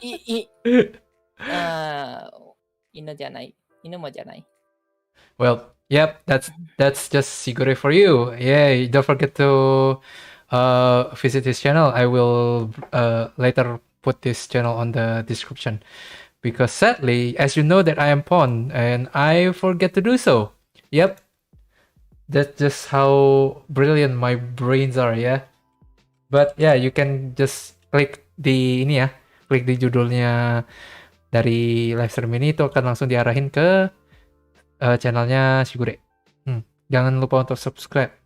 い、犬じゃない。犬もじゃない。 Well, yep, that's just Sigure for you. Yeah, don't forget to visit his channel. I will later put this channel on the description. Because sadly, as you know that I am pawn and I forget to do so. Yep, that's just how brilliant my brains are, yeah. But yeah, you can just klik di ini ya, klik di judulnya dari live stream ini itu akan langsung diarahin ke channelnya Sigure. Jangan lupa untuk subscribe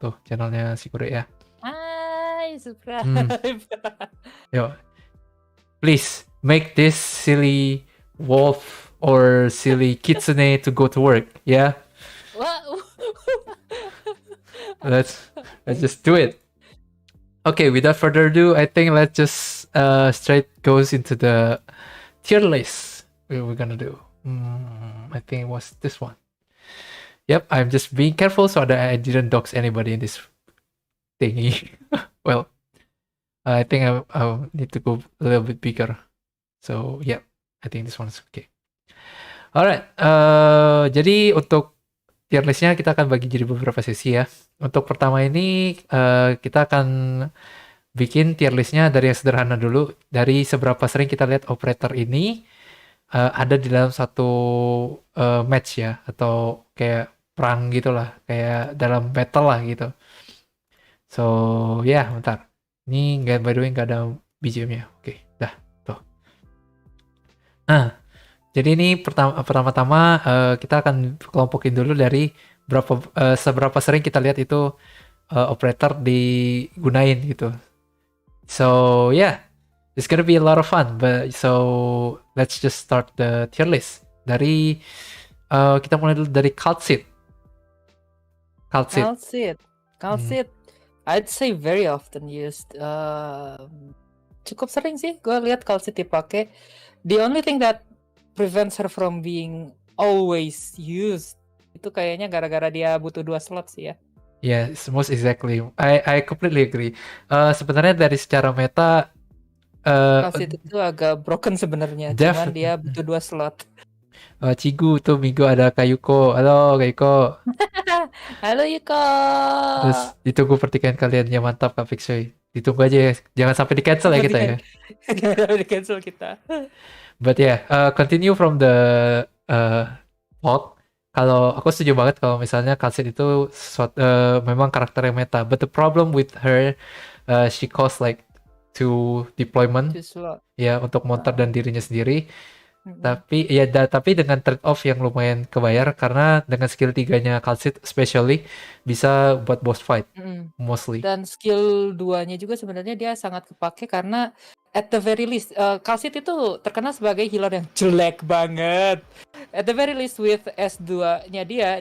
tuh channelnya Sigure ya. Hai, subscribe. Yo, please make this silly wolf or silly kitsune to go to work, yeah. Let's just do it. Okay, without further ado, I think let's just straight goes into the tier list we're gonna do. I think it was this one. Yep, I'm just being careful so that I didn't dox anybody in this thingy. Well, I think I need to go a little bit bigger. So, yeah, I think this one's okay. Alright, jadi untuk tier listnya kita akan bagi jadi beberapa sesi ya. Untuk pertama ini kita akan bikin tier listnya dari yang sederhana dulu. Dari seberapa sering kita lihat operator ini ada di dalam satu match ya. Atau kayak perang gitu lah. Kayak dalam battle lah gitu. So, ya bentar. Ini by the way nggak ada BGM-nya. Oke, dah. Tuh. Nah, jadi ini pertama-tama kita akan kelompokin dulu dari seberapa sering kita lihat itu operator digunain gitu. So yeah, it's gonna be a lot of fun. But so let's just start the tier list. Dari kita mulai dulu dari Calcit. I'd say very often used. Cukup sering sih gue lihat Calcit dipakai. The only thing that prevents her from being always used itu kayaknya gara-gara dia butuh 2 slot sih ya. Yes, most exactly. I completely agree. Sebenarnya dari secara meta Calcit itu agak broken sebenarnya, cuman dia butuh 2 slot. Cigu tuh Migo ada Kayuko. Halo Kayuko. Halo Yuko. Terus ditunggu pertikaian kalian ya, mantap Kak Fixoy. Ditunggu aja ya, jangan sampai di cancel ya kita ya. Jangan sampai di cancel kita. But yeah, continue from the plot. Kalau aku setuju banget kalau misalnya Calcit itu memang karakter yang meta. But the problem with her, she cost like 2 deployment. Ya, untuk monster dan dirinya sendiri. Tapi ya tapi dengan trade off yang lumayan kebayar karena dengan skill 3-nya Calcit especially bisa buat boss fight mostly. Dan skill 2-nya juga sebenarnya dia sangat kepake karena at the very least Calcit itu terkenal sebagai healer yang jelek banget. At the very least with S2-nya dia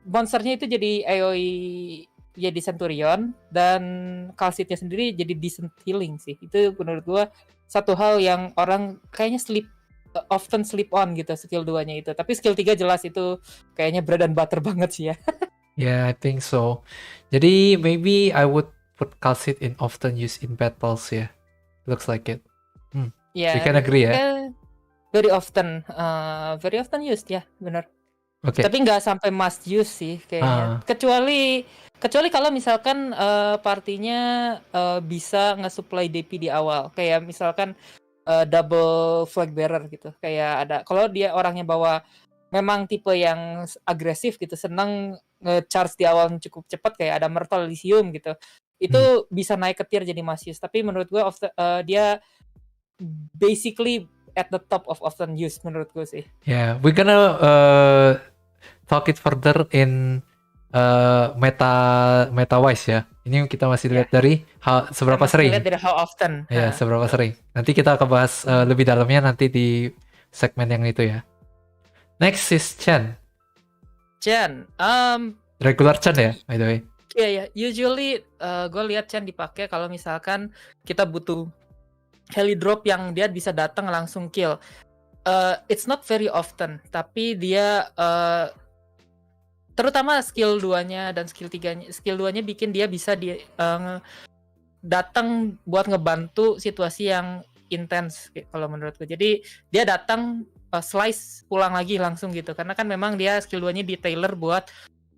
monsternya itu jadi AoE jadi Centurion dan Calcitnya sendiri jadi decent healing sih. Itu menurut gua satu hal yang orang kayaknya often sleep on gitu skill 2-nya itu. Tapi skill 3 jelas itu kayaknya bread and butter banget sih ya. Yeah, I think so. Jadi maybe I would put Calcit in often used in battles ya. Looks like it. Yeah, we can agree ya. Very often used ya, benar. Okay. Tapi nggak sampai must use sih kayaknya. Kecuali kalau misalkan partinya bisa nge-supply DP di awal. Kayak misalkan double flag bearer gitu. Kayak ada kalau dia orangnya bawa memang tipe yang agresif gitu, senang nge-charge di awal cukup cepat kayak ada Myrtle Elysium gitu. Itu bisa naik ke tier jadi masius. Tapi menurut gue dia basically at the top of often used menurut gue sih. Yeah, we're gonna talk it further in meta wise ya. Ini kita masih lihat dari seberapa sering. Lihat dari how often. Ya, seberapa sering. Nanti kita akan bahas lebih dalamnya nanti di segmen yang itu ya. Next is Chen. Regular Chen ya, by the way. Iya, usually gue lihat Chen dipakai kalau misalkan kita butuh heli drop yang dia bisa datang langsung kill. It's not very often, tapi dia terutama skill 2-nya dan skill 3-nya. Skill 2-nya bikin dia bisa datang buat ngebantu situasi yang intense kalau menurutku. Jadi dia datang slice pulang lagi langsung gitu. Karena kan memang dia skill 2-nya di tailor buat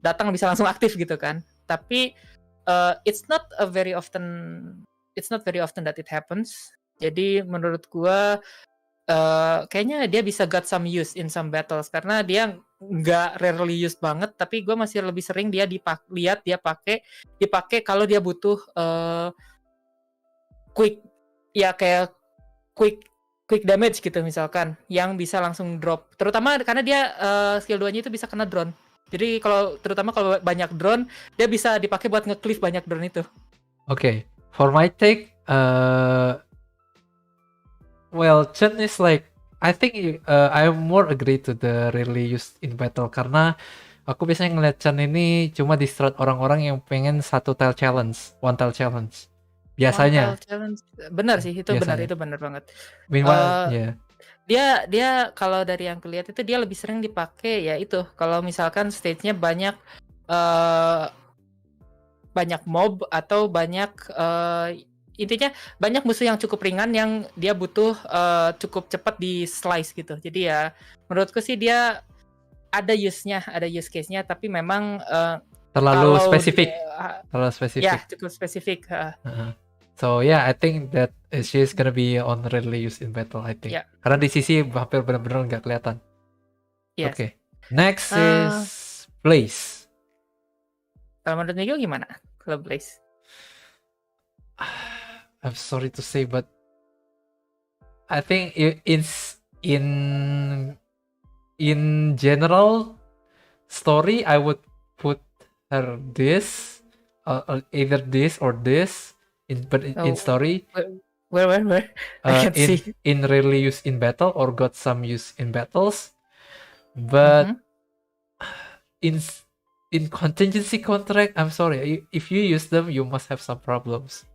datang bisa langsung aktif gitu kan. Tapi it's not very often that it happens. Jadi menurut gua kayaknya dia bisa got some use in some battles karena dia nggak rarely used banget, tapi gue masih lebih sering dia lihat dia dipakai kalau dia butuh quick ya kayak quick damage gitu misalkan yang bisa langsung drop, terutama karena dia skill 2-nya itu bisa kena drone. Jadi terutama kalau banyak drone dia bisa dipakai buat nge-cleave banyak drone itu. Okay, for my take, well, Chen is like, I think I more agree to the rarely used in battle karena aku biasanya ngeliat Chen ini cuma di-strat orang-orang yang pengen one tile challenge. Biasanya. One tile challenge, benar sih itu Biasanya. itu benar banget. Meanwhile, yeah. Dia kalau dari yang kulihat itu dia lebih sering dipakai ya itu kalau misalkan stage-nya banyak mob atau banyak intinya banyak musuh yang cukup ringan yang dia butuh cukup cepat di slice gitu. Jadi ya menurutku sih dia ada use case-nya, tapi memang terlalu spesifik. Ya, cukup spesifik. So yeah, I think that she's gonna be on rarely used in battle, I think. Yeah. Karena di sisi hampir benar-benar nggak kelihatan. Yes. Okay. Next is Blaze. Kalau menurut Migo gimana? Kalau Blaze? I'm sorry to say, but I think in general story, I would put her this, either this or this. In story, where I can see in rarely used in battle or got some use in battles, but in contingency contract, I'm sorry, if you use them, you must have some problems.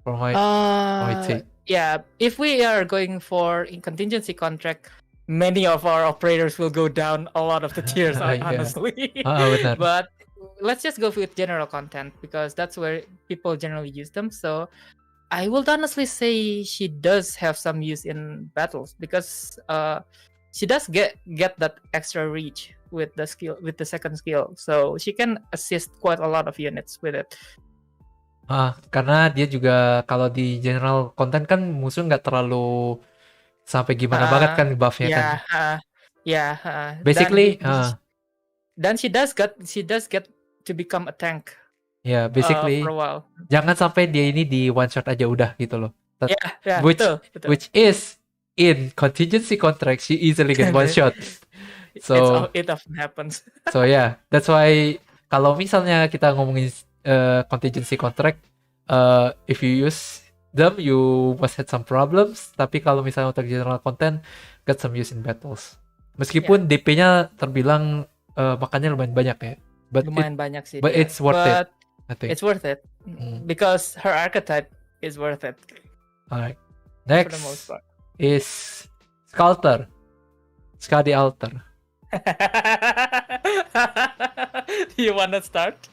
For my take. Yeah, if we are going for in contingency contract, many of our operators will go down a lot of the tiers, honestly. But let's just go with general content because that's where people generally use them. So I will honestly say she does have some use in battles because she does get that extra reach with the second skill. So she can assist quite a lot of units with it. Karena dia juga kalau di general content kan musuh nggak terlalu sampai gimana banget kan buffnya kan. Basically, dan she does get to become a tank. Yeah, basically. For a while. Jangan sampai dia ini di one shot aja udah gitu loh. Betul. Which is in contingency contract she easily get one shot. So it often happens. So yeah, that's why kalau misalnya kita ngomongin contingency contract, if you use them you must have some problems. Tapi kalau misalnya untuk general content, get some use in battles. Meskipun DP-nya terbilang makannya lumayan banyak ya. Lumayan banyak sih. But it's worth it. I think it's worth it because her archetype is worth it. Alright. Next for the most part. Is Sculptor. Skadi Alter. Do you wanna start?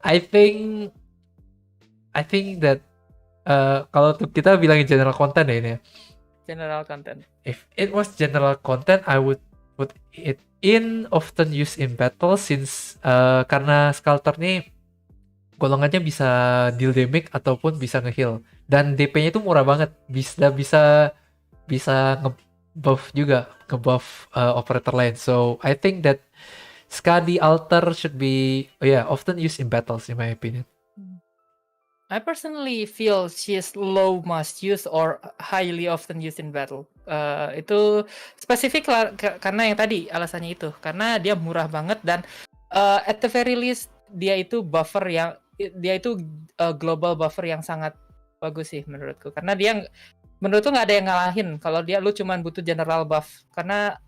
I think that kalau kita bilangin general content ya ini ya. General content. If it was general content, I would put it in often used in battle since karena Sculptor nih golongannya bisa deal damage ataupun bisa nge-heal dan DP-nya itu murah banget, bisa nge-buff juga, nge-buff operator lain. So I think that Skadi Alter should be often used in battles in my opinion. I personally feel she is low must use or highly often used in battle. Itu spesifik lah karena yang tadi alasannya itu karena dia murah banget dan at the very least dia itu global buffer yang sangat bagus sih menurutku karena menurutku nggak ada yang ngalahin kalau lu cuman butuh general buff karena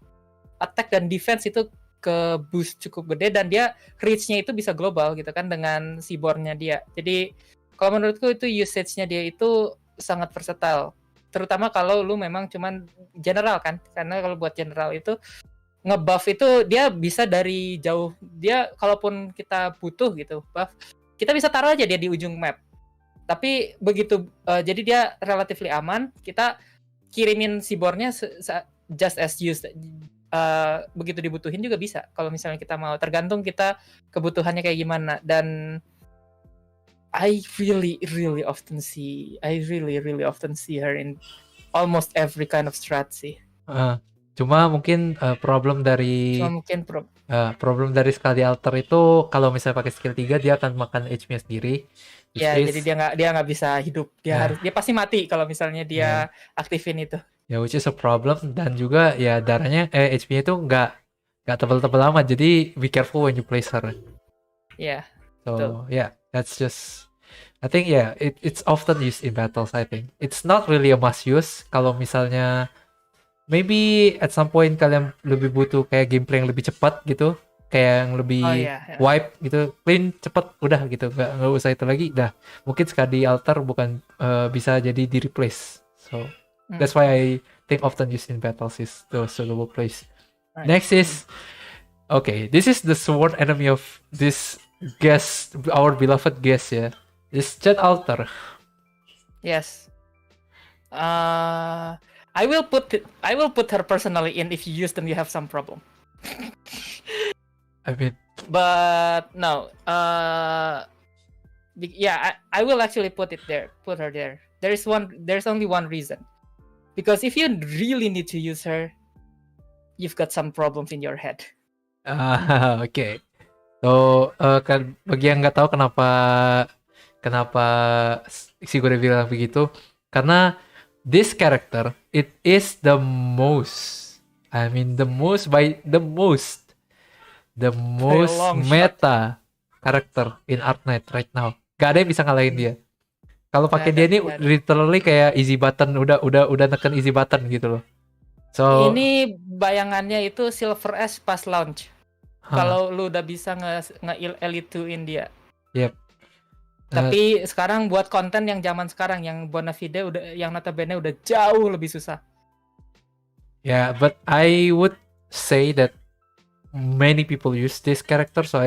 attack dan defense itu ke boost cukup gede dan dia reach-nya itu bisa global gitu kan dengan seaborn-nya dia. Jadi kalau menurutku itu usage-nya dia itu sangat versatile. Terutama kalau lu memang cuman general kan. Karena kalau buat general itu nge-buff itu dia bisa dari jauh. Dia kalaupun kita butuh gitu buff, kita bisa taruh aja dia di ujung map. Tapi begitu jadi dia relatively aman, kita kirimin si bornya just as used. Begitu dibutuhin juga bisa. Kalau misalnya kita mau, tergantung kita kebutuhannya kayak gimana. Dan I really often see her in almost every kind of strat sih. Cuma mungkin problem dari sekali alter itu kalau misalnya pakai skill 3 dia akan makan HP-nya sendiri. Ya, jadi dia nggak bisa hidup. Dia pasti mati kalau misalnya dia aktifin itu. Ya, which is a problem. Dan juga ya darahnya HP-nya itu nggak tebal-tebal amat. Jadi be careful when you place her. Yeah. So yeah, that's just I think it's often used in battles. I think it's not really a must use. Kalau misalnya maybe at some point kalian lebih butuh kayak gameplay yang lebih cepat gitu, kayak yang lebih wipe gitu, clean cepet udah gitu, nggak usah itu lagi, dah mungkin sekali alter bukan bisa jadi di replace. So that's why I think often used in battles is the soloable place. Next is this is the sworn enemy of this guest, our beloved guest ya. This chat alter. Yes. I will put her personally in if you use them you have some problem. I mean, but no. I will actually put her there. There's only one reason. Because if you really need to use her, you've got some problems in your head. Okay. So, kan bagi yang nggak tahu kenapa si gue bilang begitu, karena this character it is the most meta character in Arknight right now. Gak ada yang bisa ngalahin dia. Kalau pakai dia ini literally kayak easy button, udah neken easy button gitu loh. So ini bayangannya itu Silver Ash pas launch. Kalau lu udah bisa nge-elite 2-in dia. Yep. Tapi sekarang buat konten yang zaman sekarang yang Bonafide yang notabene udah jauh lebih susah. Yeah, but I would say that many people use this character, so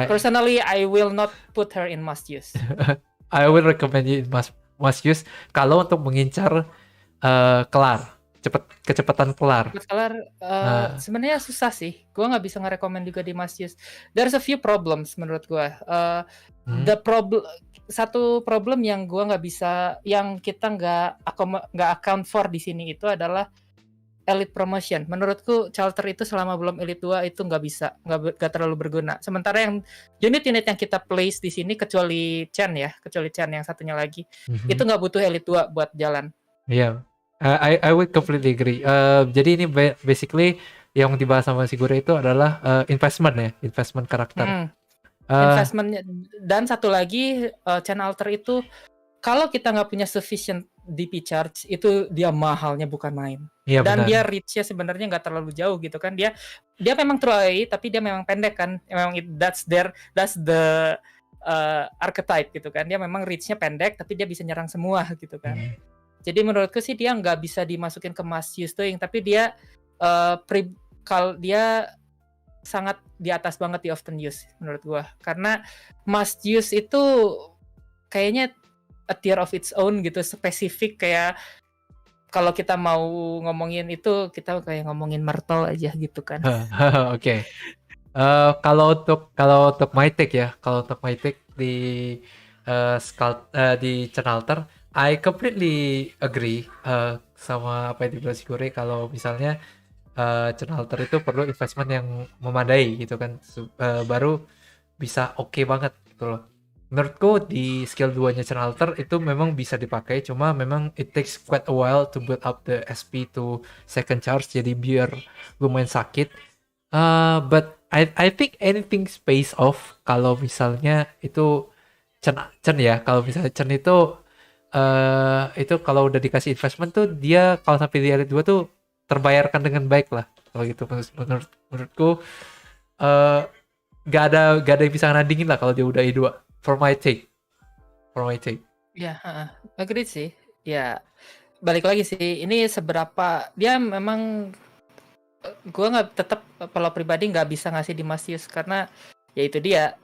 personally I will not put her in must use. I will recommend you in must use kalau untuk mengincar kelar. Kecepatan kelar. Sebenarnya susah sih. Gua nggak bisa ngerekomend juga di must use. There's a few problems menurut gua. Satu problem yang gua nggak bisa, yang kita nggak account for di sini itu adalah elite promotion. Menurutku Charter itu selama belum elite 2 itu nggak terlalu berguna. Sementara yang unit-unit yang kita place di sini kecuali Chen yang satunya lagi, itu nggak butuh elite 2 buat jalan. Iya. I would completely agree. Jadi ini basically yang dibahas sama si Gure itu adalah investment karakter. Investmentnya, dan satu lagi channel alter itu kalau kita nggak punya sufficient DP charge itu dia mahalnya bukan main. Iya, dan benar. Dia reach-nya sebenarnya nggak terlalu jauh gitu kan. Dia memang TROI tapi dia memang pendek kan. Memang that's the archetype gitu kan. Dia memang reach-nya pendek tapi dia bisa nyerang semua gitu kan. Jadi menurutku sih dia nggak bisa dimasukin ke must use doing, tapi dia dia sangat di atas banget di often use menurut gua. Karena must use itu kayaknya a tier of its own gitu, spesifik. Kayak kalau kita mau ngomongin itu kita kayak ngomongin Myrtle aja gitu kan. Oke. Kalau untuk my take di di Channelter, I completely agree sama apa yang dibilang si Gore, kalau misalnya Channelter itu perlu investment yang memadai gitu kan, baru bisa oke banget gitu loh. Menurutku di skill 2-nya Channelter itu memang bisa dipakai, cuma memang it takes quite a while to build up the SP to second charge, jadi biar lumayan sakit. But I think anything pays off kalau misalnya itu Chen ya, kalau misalnya Chen itu kalau udah dikasih investment tuh dia kalau sampai di Elite 2 tuh terbayarkan dengan baik lah kalau gitu. Menurutku gak ada yang bisa nandingin lah kalau dia udah E2 for my take. Ya, agreed sih. Ya, balik lagi sih, ini seberapa dia memang gue nggak, tetap kalau pribadi nggak bisa ngasih di must use karena ya itu dia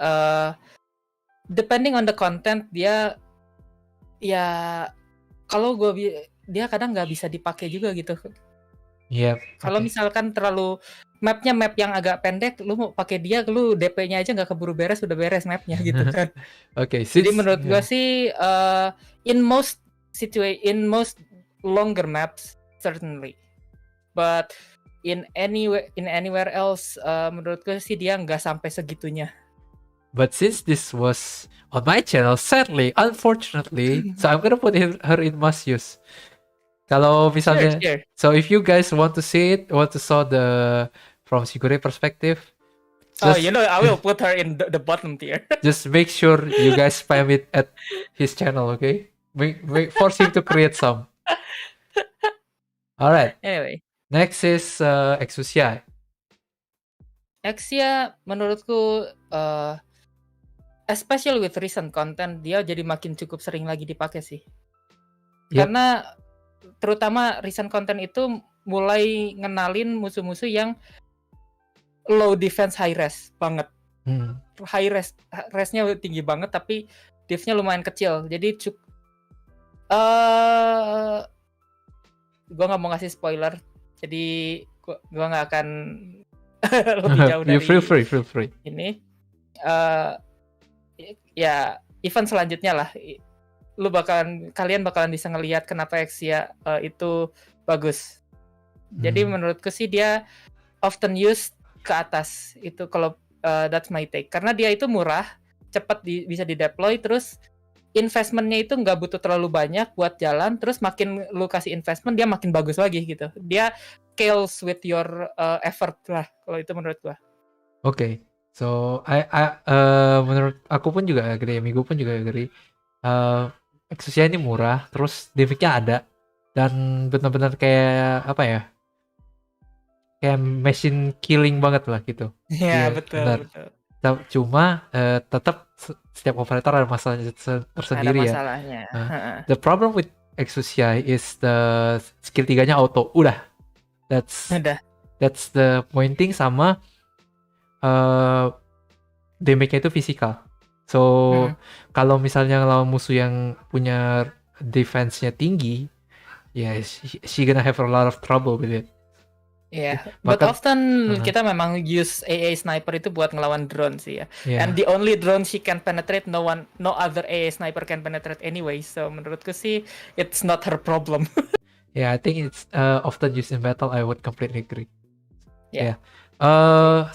depending on the content dia ya kalau dia kadang nggak bisa dipakai juga gitu. Yep. Kalau Okay. misalkan terlalu mapnya map yang agak pendek, lu mau pakai dia, lu DP-nya aja nggak keburu beres, udah beres mapnya gitu kan. Okay. Jadi Since menurut gua sih in most longer maps certainly, but in anywhere else menurut gua sih dia nggak sampai segitunya. But since this was on my channel, sadly, unfortunately, so I'm gonna put her in must use. Kalau misalnya, Sure. so if you guys want to see it, want to saw the from Sigure perspective, I will put her in the bottom tier. just make sure you guys spam it at his channel, okay? Force him to create some. All right. Anyway, Next is Exusia. Exia menurutku especially with recent content dia jadi makin cukup sering lagi dipakai sih. Yep. Karena terutama recent content itu mulai ngenalin musuh-musuh yang low defense high res banget. High res-nya tinggi banget tapi div-nya lumayan kecil. Jadi gua nggak mau ngasih spoiler. Jadi gua nggak akan lebih jauh dari feel free. Ini ya event selanjutnya lah. Kalian bakalan bisa ngelihat kenapa Exia itu bagus. Jadi menurutku sih dia often used ke atas itu kalau that's my take. Karena dia itu murah, cepat bisa di-deploy, terus investmentnya itu nggak butuh terlalu banyak buat jalan, terus makin lu kasih investment dia makin bagus lagi gitu. Dia scales with your effort lah kalau itu menurut gua. Okay. So menurut aku pun juga agree, Migo pun juga agree. Exusia ini murah, terus damage-nya ada, dan benar-benar kayak apa ya? Kayak machine killing banget lah gitu. Iya, betul. Cuma tetap setiap operator ada masalahnya tersendiri. Ada masalahnya. The problem with Exusia is the skill 3-nya auto. That's the pointing sama damage-nya itu fisikal. So kalau misalnya lawan musuh yang punya defense-nya tinggi, she gonna have a lot of trouble with it. Yeah, but often kita memang use AA sniper itu buat ngelawan drone sih ya. And the only drone she can penetrate, no other AA sniper can penetrate anyway. So menurutku sih it's not her problem. Yeah, I think it's often used in battle. I would completely agree. Yeah.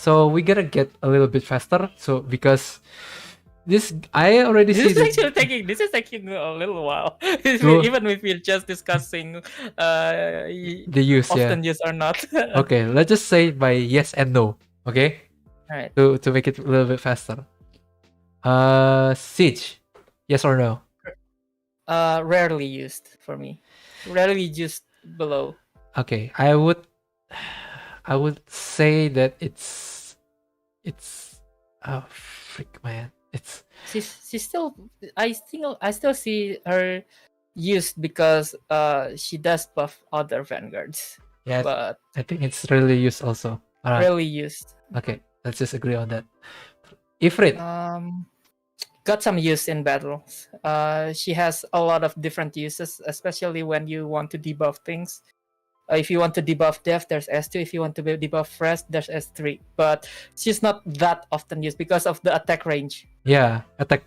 So we gotta get a little bit faster. So because this is taking a little while. Even if we're just discussing the use often used or not. Okay, let's just say by yes and no. Okay. Alright. To make it a little bit faster. Siege, yes or no? Rarely used for me. Rarely used below. Okay, I would say that it's oh freak man. She's still I still see her used because she does buff other vanguards. Yeah, but I think it's really used also. Really used. Okay, let's just agree on that. Ifrit. Got some use in battles. She has a lot of different uses, especially when you want to debuff things. If you want to debuff Death, there's S2. If you want to debuff Rest, there's S3. But she's not that often used because of the attack range. Yeah, attack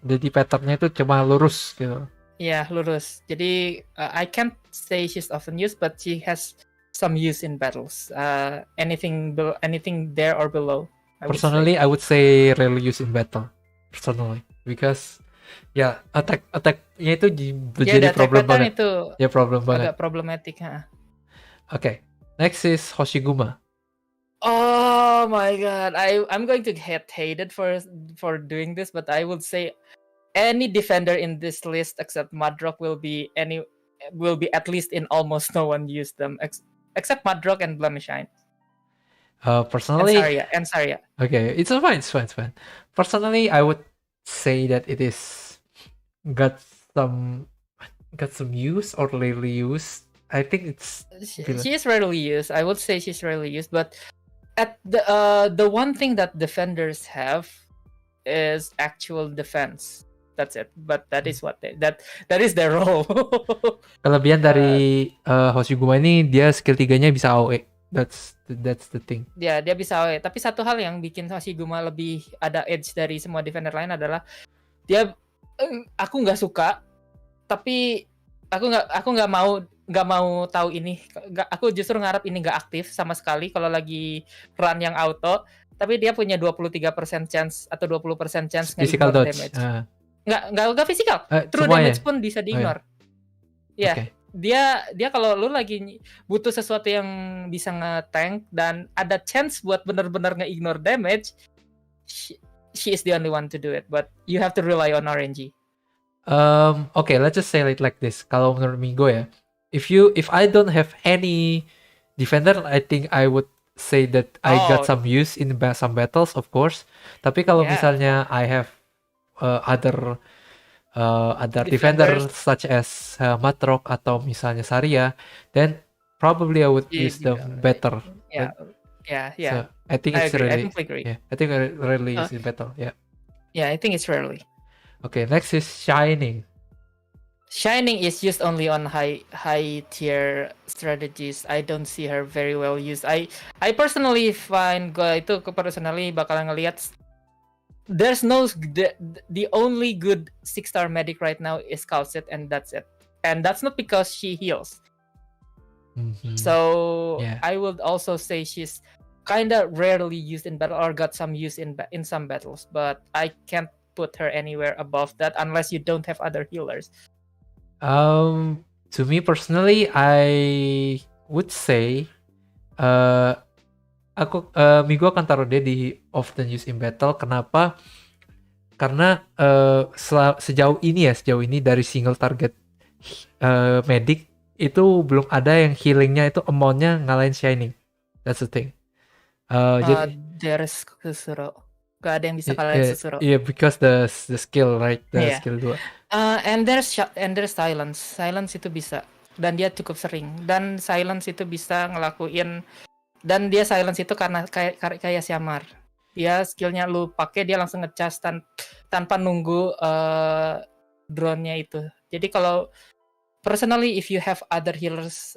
jadi patternnya itu cuma lurus gitu. Yeah, lurus. Jadi I can't say she's often used, but she has some use in battles. Anything there or below. I would say rarely used in battle. Personally, because attack-nya itu jadi problem banget. Itu problem banget. Agak problematic. Okay, next is Hoshiguma. Oh my god, I'm going to get hated for doing this, but I would say any defender in this list except Mudrock will be at least in almost no one use them except Mudrock and Blemishine. Personally, and Saweria. Okay, it's fine. Personally, I would say that it is got some use or rarely used. I think she is rarely used. I would say she's rarely used, but at the one thing that defenders have is actual defense. That's it. But that is what that is their role. Kelebihan dari Hoshiguma ini dia skill 3-nya bisa AOE. That's the thing. Ya, dia bisa AOE. Tapi satu hal yang bikin Hoshiguma lebih ada edge dari semua defender lain adalah dia aku nggak suka, tapi aku nggak mau tahu ini. Aku justru ngarep ini nggak aktif sama sekali kalau lagi run yang auto. Tapi dia punya 23% chance atau 20% chance physical dodge damage. Nggak physical. True damage pun bisa di-ignore. Ya, okay. Dia kalau lu lagi butuh sesuatu yang bisa nge-tank dan ada chance buat benar-benar nge-ignore damage, she is the only one to do it. But you have to rely on RNG. Okay, let's just say it like this. Kalau menurut Migo ya, if I don't have any defender, I think I would say that I got some use in some battles, of course. Tapi kalau misalnya I have other defender such as Matrok atau misalnya Saweria, then probably I would use them better. Yeah. So I think it's really. I think I rarely use in battle. Yeah, I think it's rarely. Okay, next is Shining. Shining is used only on high tier strategies. I don't see her very well used. I personally find gue itu personally bakalan ngelihat there's no the only good 6-star medic right now is Calcit, and that's it. And that's not because she heals. So I would also say she's kinda rarely used in battle or got some use in some battles, but I can't put her anywhere above that unless you don't have other healers. To me personally, I would say Migo akan taruh dia di often used in battle. Kenapa? Karena sejauh ini dari single target medic itu belum ada yang healingnya itu amount-nya ngalahin Shining. That's the thing. There's Kusuro. Gak ada yang bisa kalahin Susuro. Yeah, because the skill, right? Skill 2. And there's silence. Silence itu bisa. Dan dia cukup sering. Dan silence itu bisa ngelakuin. Dan dia silence itu karena kayak Syamar. Dia skillnya lu pakai dia langsung ngecas tanpa nunggu drone-nya itu. Jadi kalau personally if you have other healers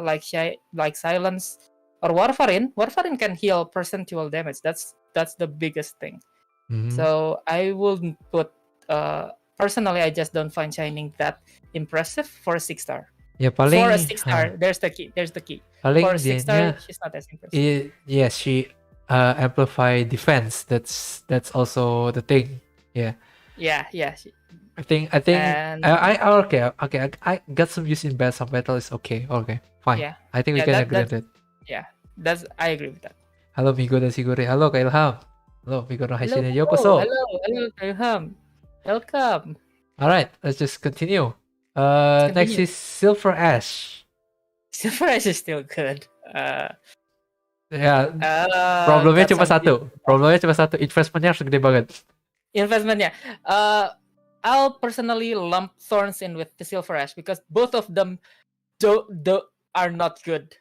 like silence or Warfarin can heal percentual damage. That's the biggest thing. So I would put personally I just don't find Shining that impressive for a 6-star. Ya paling for a 6-star, there's the key. Paling for a 6-star, she's not as impressive. Yes, she amplify defense. That's also the thing. Yeah. I think and I got some use in some battle is okay. Okay, fine. Yeah. I think we can agree on that. Yeah, I agree with that. Halo Migo dan Siguri. Halo Kak Ilham. Halo Migo no Haishine Yokoso. Hello Kak Ilham. Welcome. Alright, let's just continue. Next is Silver Ash. Silver Ash is still good. Problemnya cuma satu. Investmentnya harus gede banget. Investmentnya. I'll personally lump Thorns in with the Silver Ash because both of them are not good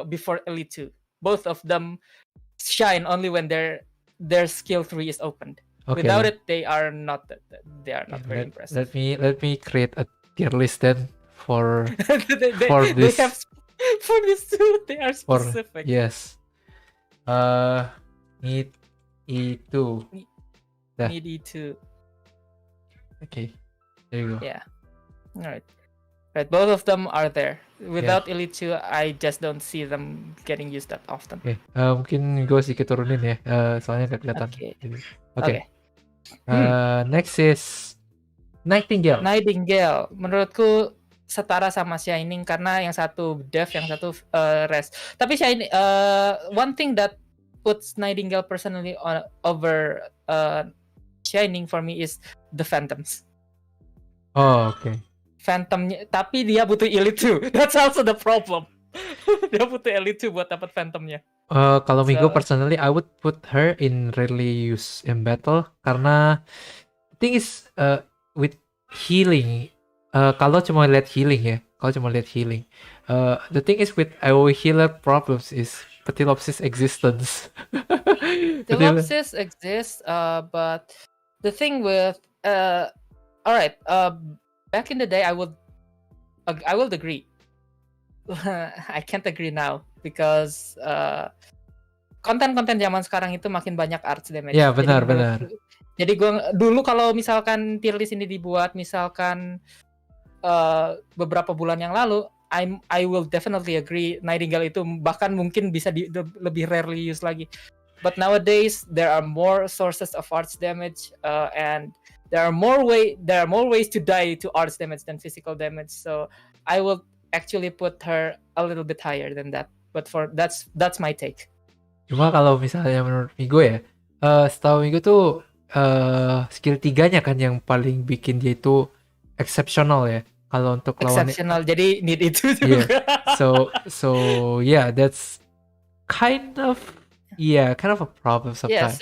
before Elite 2. Both of them shine only when their skill 3 is opened. Okay. Without it, they are not very impressive. Let me create a tier list then for this. For this too, they are specific. Yes. Need E2. Need E2. Okay. There you go. Yeah. Alright. Right, both of them are there. Without Elite 2, I just don't see them getting used that often. Okay. Mungkin gue sedikit turunin ya, soalnya gak kelihatan. Okay. Next is Nightingale. Menurutku setara sama Shining karena yang satu dev, yang satu rest. Tapi Shining, one thing that puts Nightingale personally over Shining for me is the Phantoms. Oh, okay. Phantomnya, tapi dia butuh Elite 2. That's also the problem. Dia butuh Elite 2 buat dapat Phantomnya. Kalau Migo personally, I would put her in rarely use in battle karena the thing is with healing. Kalau cuma lihat healing, the thing is with AoE healer problems is Petilopsis existence. Telopsis exists, but the thing with all right, back in the day, I will agree. I can't agree now because konten-konten zaman sekarang itu makin banyak arts damage. Ya, benar. Jadi gue dulu kalau misalkan tier list ini dibuat misalkan beberapa bulan yang lalu, I will definitely agree Nightingale itu bahkan mungkin bisa lebih rarely used lagi. But nowadays there are more sources of arts damage and there are more ways to die to arts damage than physical damage. So I will actually put her a little bit higher than that. But that's my take. Cuma kalau misalnya menurut Migo ya, setahu Migo tuh skill 3-nya kan yang paling bikin dia itu exceptional ya. Kalau untuk lawan exceptional, jadi need itu juga. Yeah. So yeah, that's kind of a problem sometimes.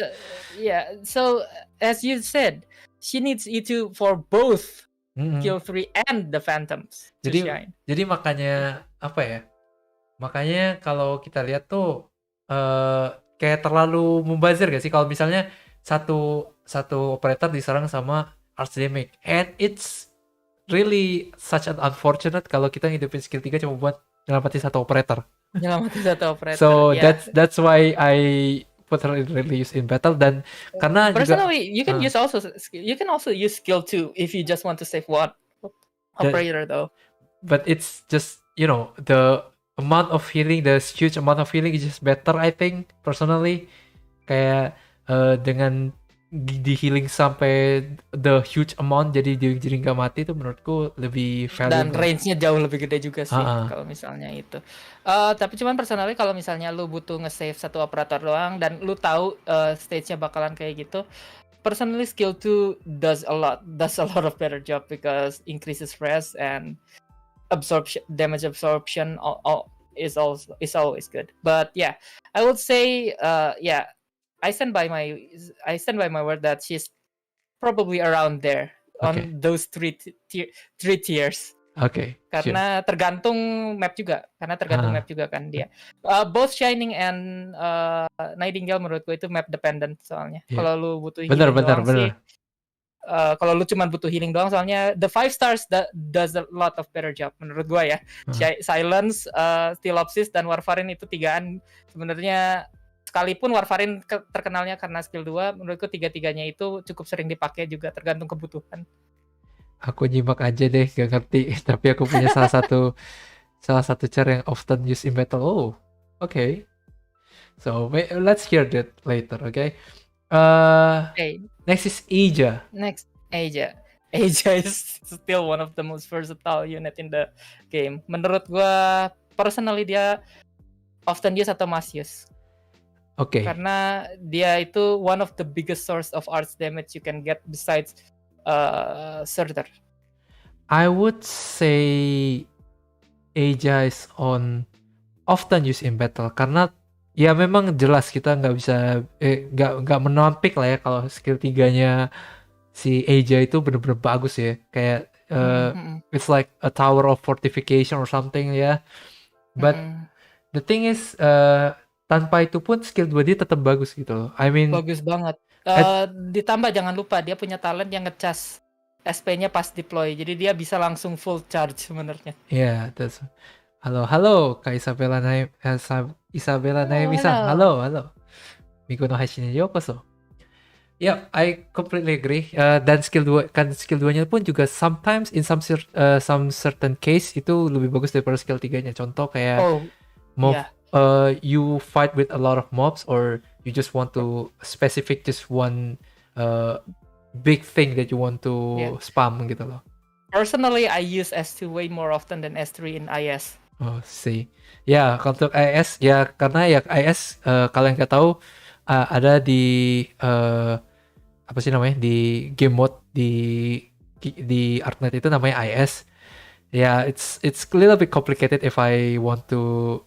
So as you said, she needs E2 for both skill 3 and the Phantoms to shine. Jadi makanya apa ya? Makanya kalau kita lihat tuh kayak terlalu membazir gak sih kalau misalnya satu operator diserang sama arts damage, and it's really such an unfortunate kalau kita ngidupin skill 3 cuma buat nyelamatin satu operator. So yeah. that's why I put her in really use in battle. Dan karena personally juga, you can also use skill 2 if you just want to save one operator though. But it's just, the amount of healing, the huge amount of healing is just better, I think personally. Kayak dengan di healing sampai the huge amount jadi nggak mati itu menurutku lebih valuable. Dan range-nya jauh lebih gede juga sih kalau misalnya itu. Tapi cuman personally kalau misalnya lu butuh nge-save satu operator doang dan lu tahu stage-nya bakalan kayak gitu, personally skill 2 does a lot of better job because increases res and damage absorption is always good. But yeah, I would say I stand by my word that she's probably around there on those three tiers. Okay. Karena tergantung map juga, kan dia. Both Shining and Nightingale menurutku itu map dependent soalnya. Yeah. Kalau lu butuh healing doang sih. Kalau lu cuma butuh healing doang soalnya the 5 stars does a lot of better job menurut gua ya. Silence, Telopsis dan Warfarin itu tigaan sebenarnya. Sekalipun Warfarin terkenalnya karena skill 2, menurutku tiga-tiganya itu cukup sering dipakai juga tergantung kebutuhan. Aku nyimak aja deh, gak ngerti. Tapi aku punya salah satu cara yang often used in battle. Oh, okay. So let's hear that later, okay? Next is Aja. Aja is still one of the most versatile unit in the game. Menurut gua, personally dia often use atau must use. Okay. Karena dia itu one of the biggest source of arts damage you can get besides Surtur. I would say Aja is often used in battle karena ya memang jelas kita nggak bisa nggak menampik lah ya kalau skill 3-nya si Aja itu bener-bener bagus ya, kayak it's like a tower of fortification or something ya. But the thing is tanpa itu pun skill 2 dia tetap bagus gitu loh. I mean bagus banget. Ditambah jangan lupa dia punya talent yang ngecas SP-nya pas deploy. Jadi dia bisa langsung full charge sebenarnya. Yeah, that's halo Kak Isabella Naimisa. Halo. Migo no Haishin ni yokoso. Yeah, I completely agree. Dan skill 2-nya pun juga sometimes in some certain case itu lebih bagus daripada skill 3-nya. Contoh kayak you fight with a lot of mobs or you just want to specific just one big thing that you want to spam gitu loh. Personally, I use S2 way more often than S3 in IS. Oh, see. Ya, kalau untuk IS ya karena ya IS kalian nggak tahu ada di apa sih namanya di game mode di Arknights itu namanya IS. Yeah, it's a little bit complicated if I want to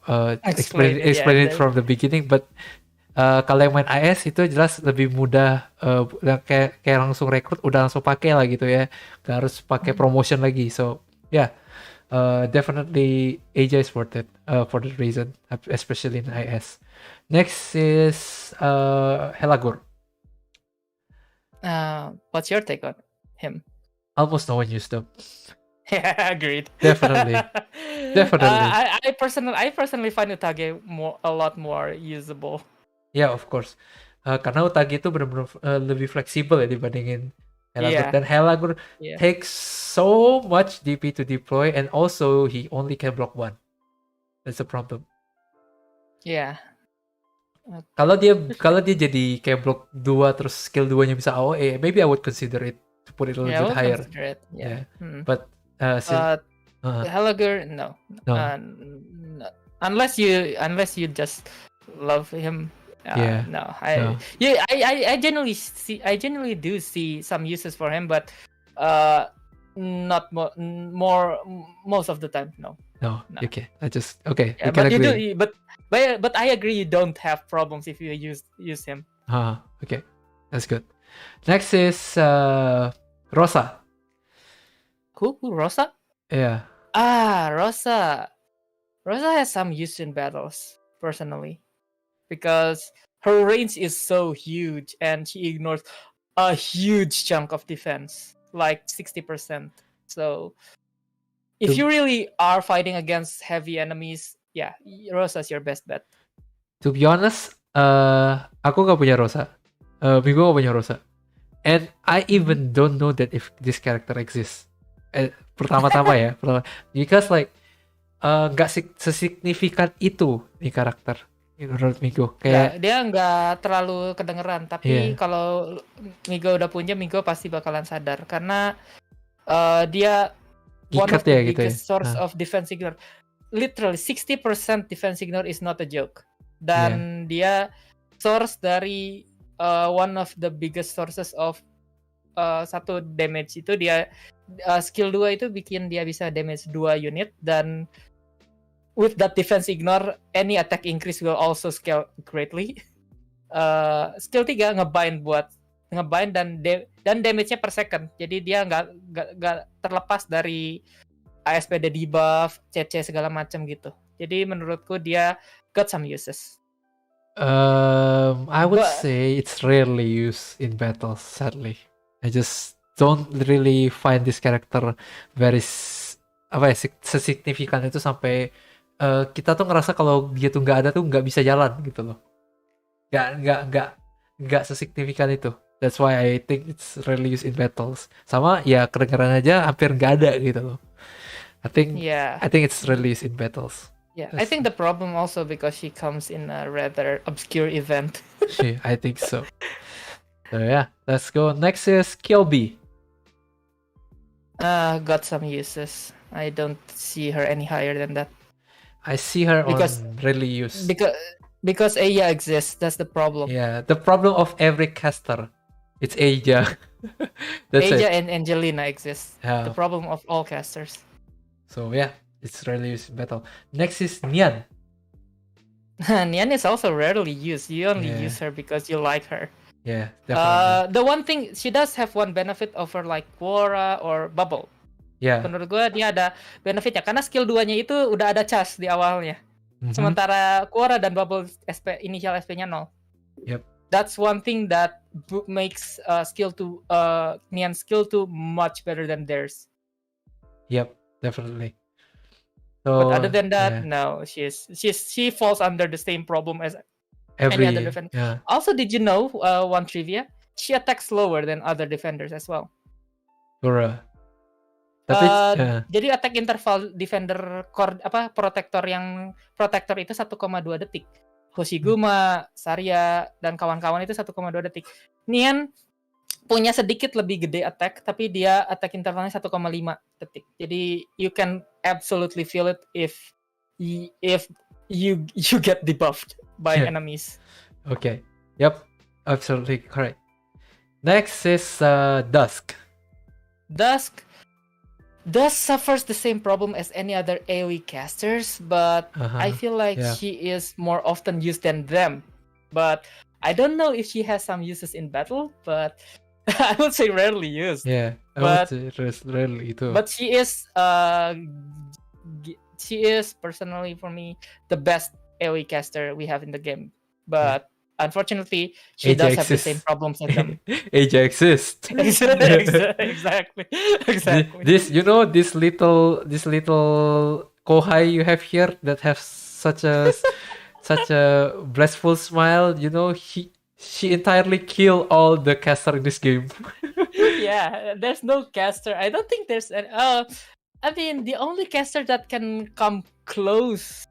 explain it from the beginning. But kalau yang main IS itu jelas lebih mudah, kayak langsung rekrut udah langsung pakai lah gitu ya, nggak harus pakai promotion lagi. So yeah, definitely Asia is worth it for that reason, especially in IS. Next is Helagur. What's your take on him? Almost no one used them. Yeah, agreed. Definitely. Definitely. I personally find Utage a lot more usable. Yeah, of course. Karena Utage itu benar-benar lebih fleksibel ya dibandingin Helagur. Yeah. Dan Helagur Yeah. takes so much DP to deploy, and also he only can block one. That's the problem. Yeah. Kalau dia jadi kayak block 2 terus skill 2-nya bisa AOE, maybe I would consider it to put it a little Yeah, I bit would higher. consider it. Yeah. But Helagur, no. No. No. Unless you just love him. Yeah. No. No. I genuinely do see some uses for him, but not more most of the time. No. No. No. Okay. Okay. Yeah, We can but you agree. do. But I agree. You don't have problems if you use him. Okay. That's good. Next is Rosa. Who? Rosa? Yeah. Rosa. Rosa has some use in battles, personally, because her range is so huge and she ignores a huge chunk of defense, like 60%. So, if you really are fighting against heavy enemies, yeah, Rosa's your best bet. To be honest, aku gak punya Rosa. Migo gak punya Rosa. And I even don't know that if this character exists. Pertama-tama ya, because like nggak sesignifikan itu nih karakter menurut Migo. Kayak dia nggak terlalu kedengeran, tapi kalau Migo udah punya, Migo pasti bakalan sadar karena dia one of the biggest source of defense ignore. Literally 60% defense ignore is not a joke. Dan dia source dari one of the biggest sources of satu damage itu dia skill 2 itu bikin dia bisa damage 2 unit, dan with that defense ignore any attack increase will also scale greatly. Skill 3 ngebind dan damage-nya per second. Jadi dia nggak terlepas dari ASPD debuff, CC segala macam gitu. Jadi menurutku dia got some uses. I would say it's rarely used in battles, sadly. I just don't really find this character very sesignifikan itu sampai kita tuh ngerasa kalau dia tuh nggak ada tuh nggak bisa jalan gitu loh. Nggak sesignifikan itu. That's why I think it's rarely used in battles. Sama ya kedengaran aja hampir nggak ada gitu loh. I think it's rarely used in battles. Yeah, I think the problem also because she comes in a rather obscure event. I think so. So yeah, let's go. Next is Kyobi. Got some uses. I don't see her any higher than that. I see her on rarely used. Because Aya exists, that's the problem. Yeah, the problem of every caster. It's Aya. Aya and Angelina exist. Yeah. The problem of all casters. So yeah, it's rarely used in battle. Next is Nian. Nian is also rarely used. You only use her because you like her. Yeah, definitely. The one thing, she does have one benefit over like Quora or Bubble. Yeah. Menurut gue dia ada benefitnya karena skill 2-nya itu udah ada charge di awalnya. Sementara Quora dan Bubble initial SP-nya 0. Yep. That's one thing that makes Nian skill 2 much better than theirs. Yep, definitely. So, but other than that, no, she falls under the same problem as any other defender. Yeah. Also, did you know one trivia? She attacks slower than other defenders as well. Sure. Tapi jadi attack interval defender core protector itu 1,2 detik. Hoshiguma, Saweria dan kawan-kawan itu 1,2 detik. Nian punya sedikit lebih gede attack, tapi dia attack intervalnya 1,5 detik. Jadi you can absolutely feel it if you get debuffed by enemies. Okay. Yep. Absolutely correct. Next is Dusk. Dusk suffers the same problem as any other AoE casters, but I feel like she is more often used than them. But I don't know if she has some uses in battle, but I would say rarely used. Yeah, I would say rarely too. But she is she is personally for me the best AoE caster we have in the game. But unfortunately, she does have the same problems as them. Aja exists. Exactly. This little kohai you have here that have such a blissful smile. She entirely kill all the caster in this game. Yeah, there's no caster. I don't think there's an. I mean, the only caster that can come close,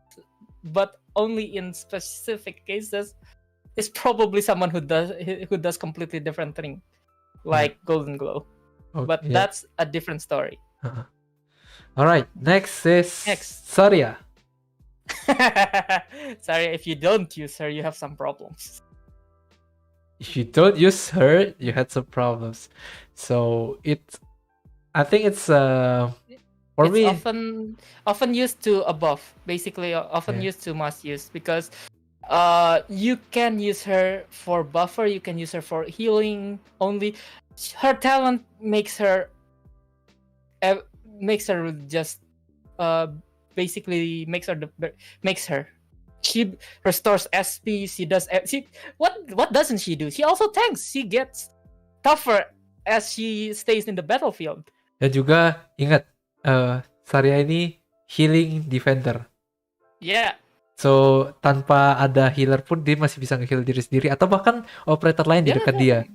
but only in specific cases, is probably someone who does completely different thing, like Golden Glow. But that's a different story. All right, next is Saweria. Sorry, if you don't use her, you have some problems. If you don't use her, you had some problems. So I think it's for me often used to above, basically often used to must use, because you can use her for buffer, you can use her for healing only. Her talent makes her just basically makes her. She restores SP. What doesn't she do? She also tanks. She gets tougher as she stays in the battlefield. Dan juga ingat, Saweria ini healing defender. Yeah. So tanpa ada healer pun dia masih bisa nge-heal diri sendiri atau bahkan operator lain di dekat dia.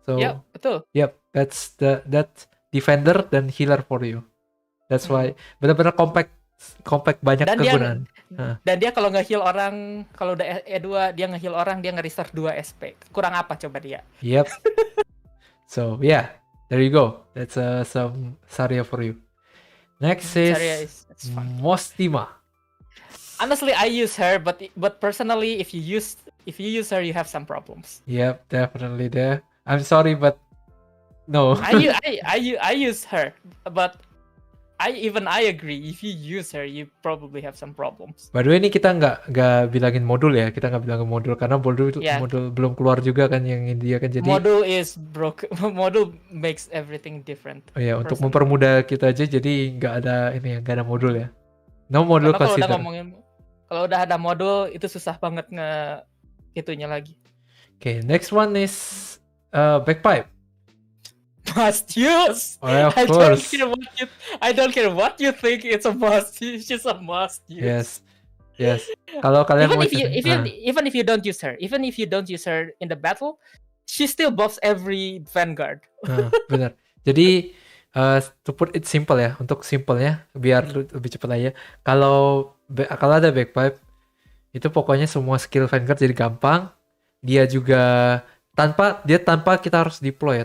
So betul. Yep, that's that defender dan healer for you. That's why benar-benar compact banyak kegunaan. Dan dia kalau nge-heal orang, kalau udah E2 dia nge-heal orang, dia nge-restore 2 SP. Kurang apa coba dia? Yep. So yeah, there you go. That's some Saweria for you. Next is Mostima. Honestly, I use her, but personally, if you use her, you have some problems. Yep, definitely there. I'm sorry, but no. I use her, but I agree. If you use her, you probably have some problems. By the way, ini kita nggak bilangin modul ya. Kita nggak bilangin modul karena modul belum keluar juga kan yang India kan, jadi. Modul is broken. Modul makes everything different. Oh ya, untuk mempermudah kita aja, jadi nggak ada modul ya. No modul consider. Kalau udah ada modul itu susah banget itunya lagi. Okay, next one is bagpipe. Must use. Of course. I don't care what you think. It's a must. It's just a must use. Yes. Kalau kalian even if you don't use her, in the battle, she still buffs every vanguard. Benar. Jadi to put it simple ya, untuk simpelnya biar lebih cepat aja. Kalau ada bagpipe itu pokoknya semua skill vanguard jadi gampang. Dia juga tanpa kita harus deploy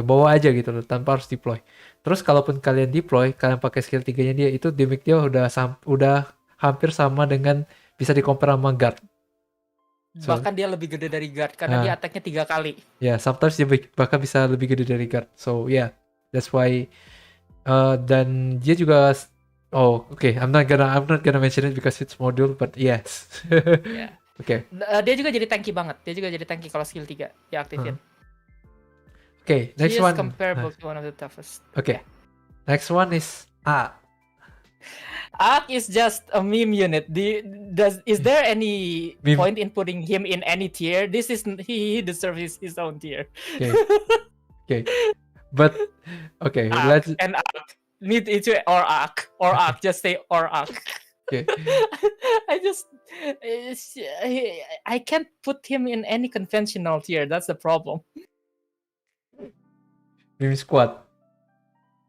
bawa aja gitu loh, tanpa harus deploy. Terus kalaupun kalian deploy, kalian pakai skill 3-nya dia, itu damage dia udah hampir sama dengan bisa di-compare sama guard. Bahkan dia lebih gede dari guard karena dia attack-nya 3 kali. Yeah, sometimes dia bahkan bisa lebih gede dari guard. So yeah, that's why dan dia juga I'm not gonna mention it because it's module, but yes. Yeah. Okay. Dia juga jadi tanky banget. Dia juga jadi tanky kalau skill 3 dia aktifin. Okay, next one. Comparable to one of the toughest. Okay. Next one is Ark. Ark is just a meme unit. Is there any point in putting him in any tier? He deserves his own tier. Okay. Okay. But okay, Ark and Ark. Need it or Ark. Just say or Ark. Okay. I can't put him in any conventional tier. That's the problem. Meme squad.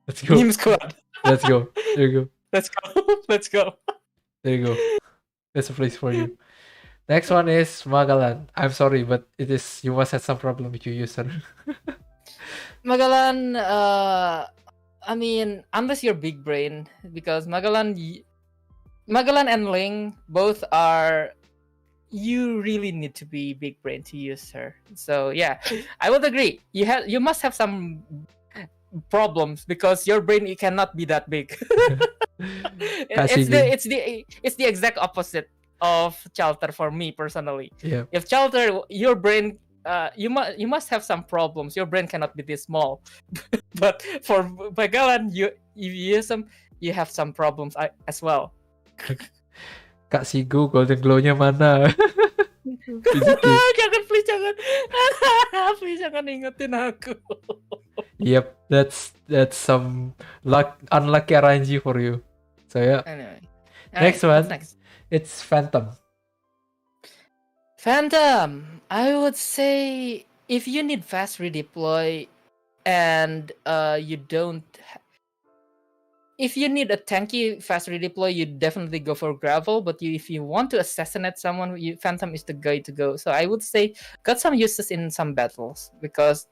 Let's go. Meme squad. Let's go. There you go. Let's go. There you go. That's a place for you. Next one is Magalan. I'm sorry, but you must have some problem if you use her. Magalan, I mean, unless you're big brain, because Magalan and Ling both are. You really need to be big brain to use her. So yeah, I would agree. You must have some problems because your brain cannot be that big. It's the exact opposite of Chalter for me personally. Yeah. If Chalter, your brain, you must have some problems. Your brain cannot be this small. But for Magalan, you use him, you have some problems as well. Kak Sigu, golden glow-nya mana? Jangan please jangan. Please jangan ingetin aku. Yep, that's some unlucky RNG for you. So yeah. Anyway. Next Alright, one. Next. It's Phantom. Phantom. I would say if you need fast redeploy and you don't if you need a tanky fast redeploy, you definitely go for gravel. But if you want to assassinate someone, Phantom is the guy to go. So I would say got some uses in some battles because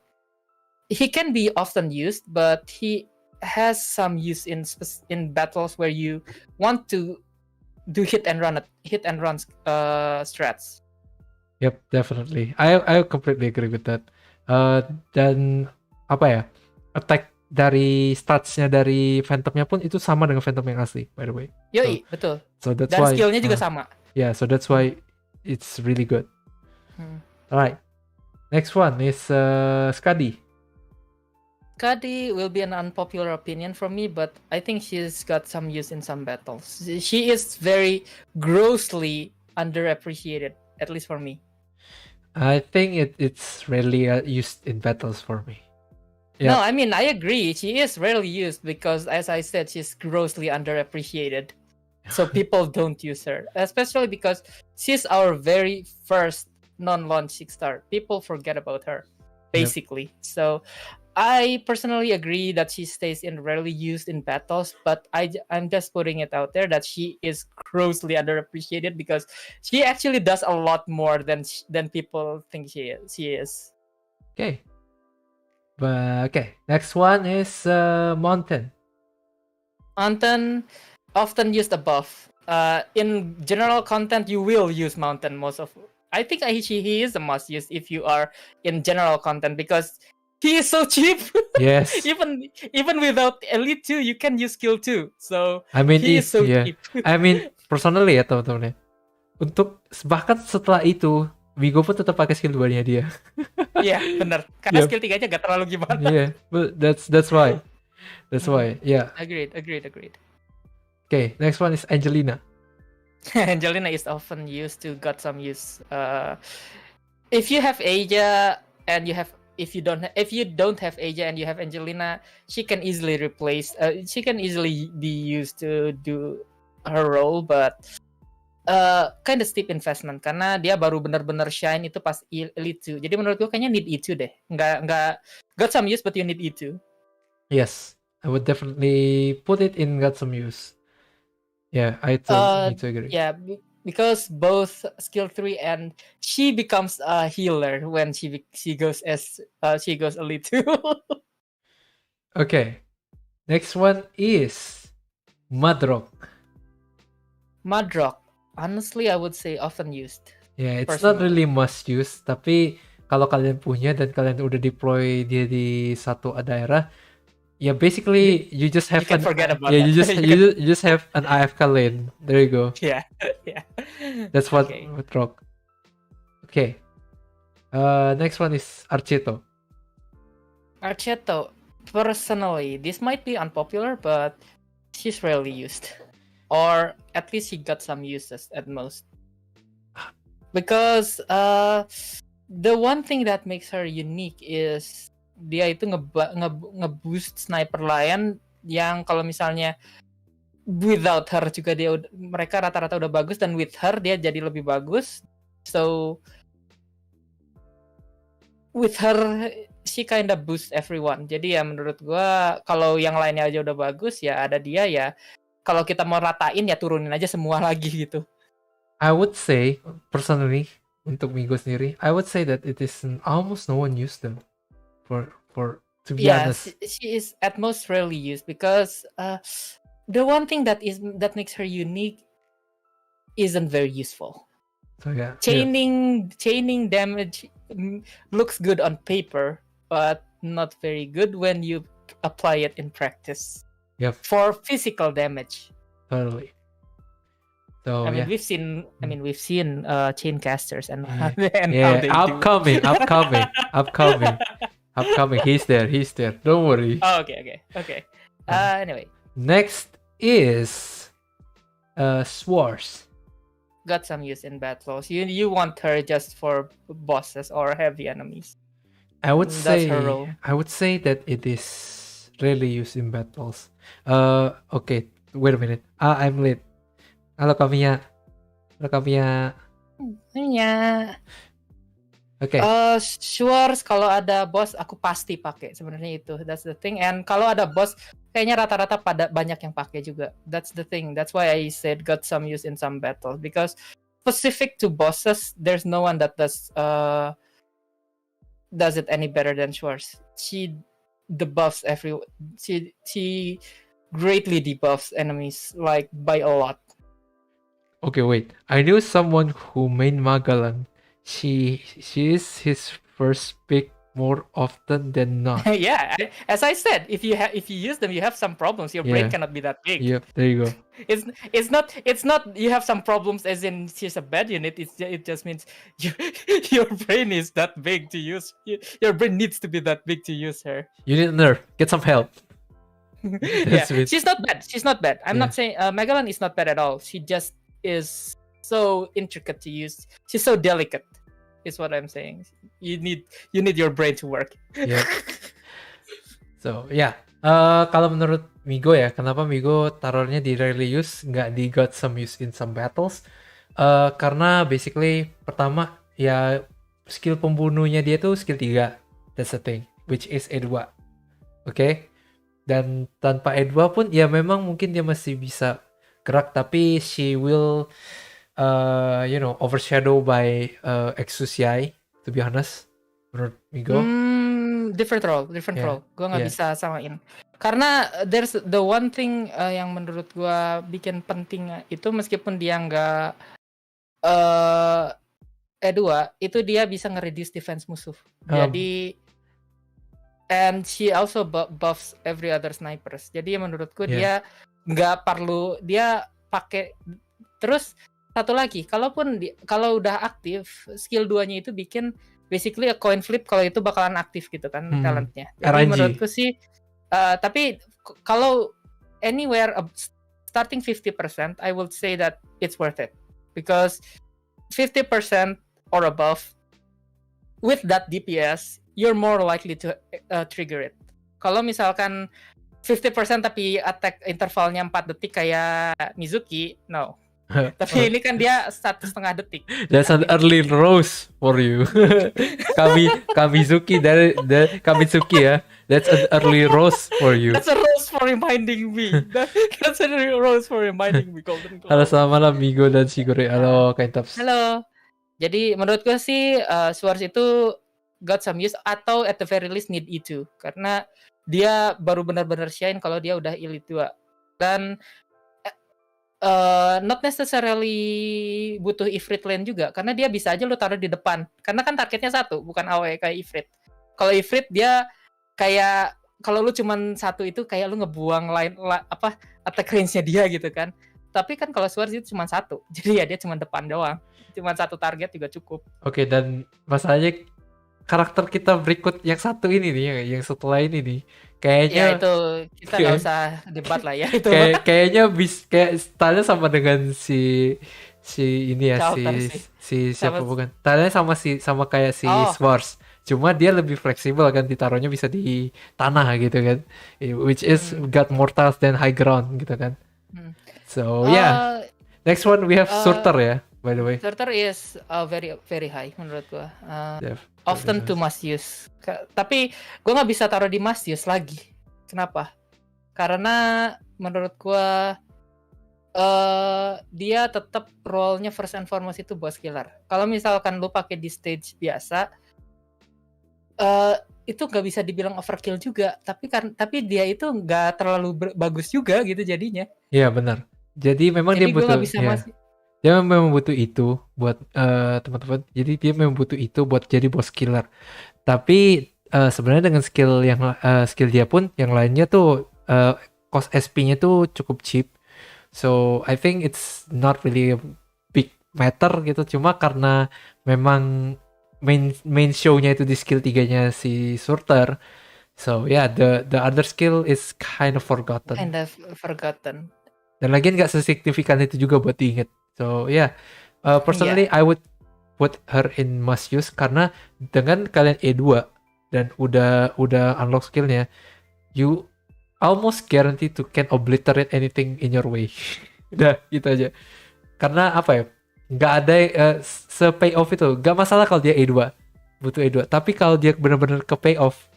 he can be often used, but he has some use in battles where you want to do hit and run strats. Yep, definitely. I completely agree with that. Dan apa ya? Attack dari statsnya dari Phantomnya pun itu sama dengan Phantom yang asli, by the way. Yoi, betul. So that's Dan why skillnya juga sama. Yeah, so that's why it's really good. Alright. Next one is Skadi. Skadi will be an unpopular opinion from me, but I think she's got some use in some battles. She is very grossly underappreciated, at least for me. I think it's rarely used in battles for me. Yeah. No, I mean, I agree. She is rarely used because, as I said, she's grossly underappreciated. So people don't use her, especially because she's our very first non-launch 6-star. People forget about her, basically. Yep. So I personally agree that she stays in rarely used in battles, but I'm just putting it out there that she is grossly underappreciated because she actually does a lot more than people think she is. Okay. But okay, next one is Mountain. Mountain, often used above. In general content, you will use Mountain most of. I think he is the most used if you are in general content because he is so cheap. Yes. even without Elite 2, you can use Skill 2. So I mean, he is so cheap. I mean, personally ya teman-teman ya. Untuk bahkan setelah itu, Migo pun tetap pakai skill 2-nya dia. Iya, benar. Karena skill 3-nya gak terlalu gimana. Yeah, but that's why. That's why. Yeah. Agreed. Okay, next one is Angelina. Angelina is often used to got some use. If you have Aja and if you don't have Aja and you have Angelina, she can easily replace. She can easily be used to do her role, but kind of steep investment karena dia baru benar-benar shine itu pas Elite 2. Jadi menurut gue kayaknya need E2 deh. Nggak got some use but you need E2. Yes, I would definitely put it in got some use. Yeah, I need to agree. Yeah, because both skill 3 and she becomes a healer when she goes Elite 2. Okay, next one is Mudrock. Honestly, I would say often used. Yeah, it's not really must use, tapi kalau kalian punya dan kalian udah deploy dia di satu daerah, yeah, basically you just have forget about that. You You just have an AFK lane. There you go. Yeah. That's what Mudrock. Okay. Next one is Archeto. Personally, this might be unpopular, but she's rarely used. Or at least she got some uses at most. Because the one thing that makes her unique is dia itu nge-boost sniper lain yang kalau misalnya without her juga mereka rata-rata udah bagus dan with her dia jadi lebih bagus. So with her she kinda boost everyone. Jadi ya menurut gua kalau yang lainnya aja udah bagus ya ada dia ya. Kalau kita mau ratain ya turunin aja semua lagi gitu. I would say personally untuk Migo sendiri, I would say that it is almost no one used them. For to be honest. She is at most rarely used because the one thing that makes her unique isn't very useful. So yeah. Chaining damage looks good on paper, but not very good when you apply it in practice. Yep. For physical damage. Totally. So we've seen chain casters and how they upcoming. He's there. Don't worry. Oh, okay. Anyway. Next is Swords. Got some use in battles. You want her just for bosses or heavy enemies. I would That's her role. say that it is really used in battles. Okay, wait a minute. I'm late. Halo Kamiya. Iya. Oke. Sure, kalau ada boss aku pasti pakai. Sebenarnya itu. That's the thing. And kalau ada boss, kayaknya rata-rata pada banyak yang pakai juga. That's the thing. That's why I said got some use in some battles, because specific to bosses, there's no one that does it any better than Schwartz. She debuffs everyone. She greatly debuffs enemies, like by a lot. Okay, wait. I knew someone who main Magalang. She is his first pick more often than not. Yeah, as I said, if you use them, you have some problems. Your brain cannot be that big. Yep, there you go. It's not you have some problems as in she's a bad unit. It just means your brain is that big to use. Your brain needs to be that big to use her. You need a nerf. Get some help. Yeah, she's not bad. I'm not saying Megalon is not bad at all. She just is so intricate to use. She's so delicate. Is what I'm saying. You need your brain to work. Yeah. So kalau menurut Migo ya, kenapa Migo taruhnya di rarely use, nggak di got some use in some battles? Karena basically pertama ya skill pembunuhnya dia tuh skill 3. That's the thing, which is E2. Okay? Dan tanpa E2 pun ya memang mungkin dia masih bisa gerak, tapi she will overshadow by Exusiai, to be honest, menurut Migo. Different role. Gue nggak bisa samain. Karena there's the one thing yang menurut gue bikin penting itu, meskipun dia nggak E2, itu dia bisa nge-reduce defense musuh. Jadi and she also buffs every other snipers. Jadi menurutku dia nggak perlu dia pakai. Terus satu lagi, kalau udah aktif, skill 2-nya itu bikin basically a coin flip kalau itu bakalan aktif gitu kan talentnya. Jadi RNG. Menurutku sih, tapi kalau anywhere starting 50%, I would say that it's worth it. Because 50% or above, with that DPS, you're more likely to trigger it. Kalau misalkan 50% tapi attack intervalnya 4 detik kayak Mizuki, no. Tapi ini kan dia 1,5 detik. That's an early rose for you. Kamizuki dari Kamizuki ya. That's an early rose for you. That's a rose for reminding me. That's a rose for reminding me, Golden Glow. Halo, selamat malam Migo dan Shigure. Halo Kaintaps. Halo. Jadi menurut gue sih Swords itu got some use, atau at the very least need E2. Karena dia baru benar-benar shine kalau dia udah Elite 2. Dan not necessarily butuh Ifrit lane juga, karena dia bisa aja lo taruh di depan, karena kan targetnya 1, bukan AoE kayak Ifrit. Kalau Ifrit dia kayak, kalau lu cuman 1 itu kayak lu ngebuang attack range-nya dia gitu kan. Tapi kan kalau Swords itu cuma 1, jadi ya dia cuma depan doang, cuma 1 target juga cukup. Oke, dan masalahnya karakter kita berikut yang satu ini nih, yang setelah ini nih, kayaknya ya itu kita nggak usah debat lah ya itu. Kayaknya kayak stylenya sama dengan si ini ya, si siapa bukan? Stylenya sama kayak si Swords. Cuma dia lebih fleksibel kan, ditaruhnya bisa di tanah gitu kan. Which is got mortals than high ground gitu kan. So next one we have Surter ya, by the way. Surter is very very high menurut gua. Often to must use. Tapi gue nggak bisa taruh di must use lagi. Kenapa? Karena menurut gue dia tetap role-nya first and foremost itu boss killer. Kalau misalkan lu pakai di stage biasa, itu nggak bisa dibilang overkill juga. Tapi dia itu nggak terlalu bagus juga gitu jadinya. Iya benar. Jadi memang dia butuh. Dia memang butuh itu buat teman-teman. Jadi dia memang butuh itu buat jadi boss killer. Tapi sebenarnya dengan skill dia pun yang lainnya tuh cost SP-nya tuh cukup cheap. So I think it's not really a big matter gitu. Cuma karena memang main show-nya itu di skill 3-nya si Surter. So yeah, the other skill is kind of forgotten. Dan lagian nggak sesignifikan itu juga buat diinget. So personally I would put her in must use karena dengan kalian E2 dan udah unlock skillnya, you almost guarantee to can obliterate anything in your way. Udah gitu aja. Karena apa ya? Nggak ada se-pay off itu. Nggak masalah kalau dia E2. Butuh E2. Tapi kalau dia benar-benar ke pay off,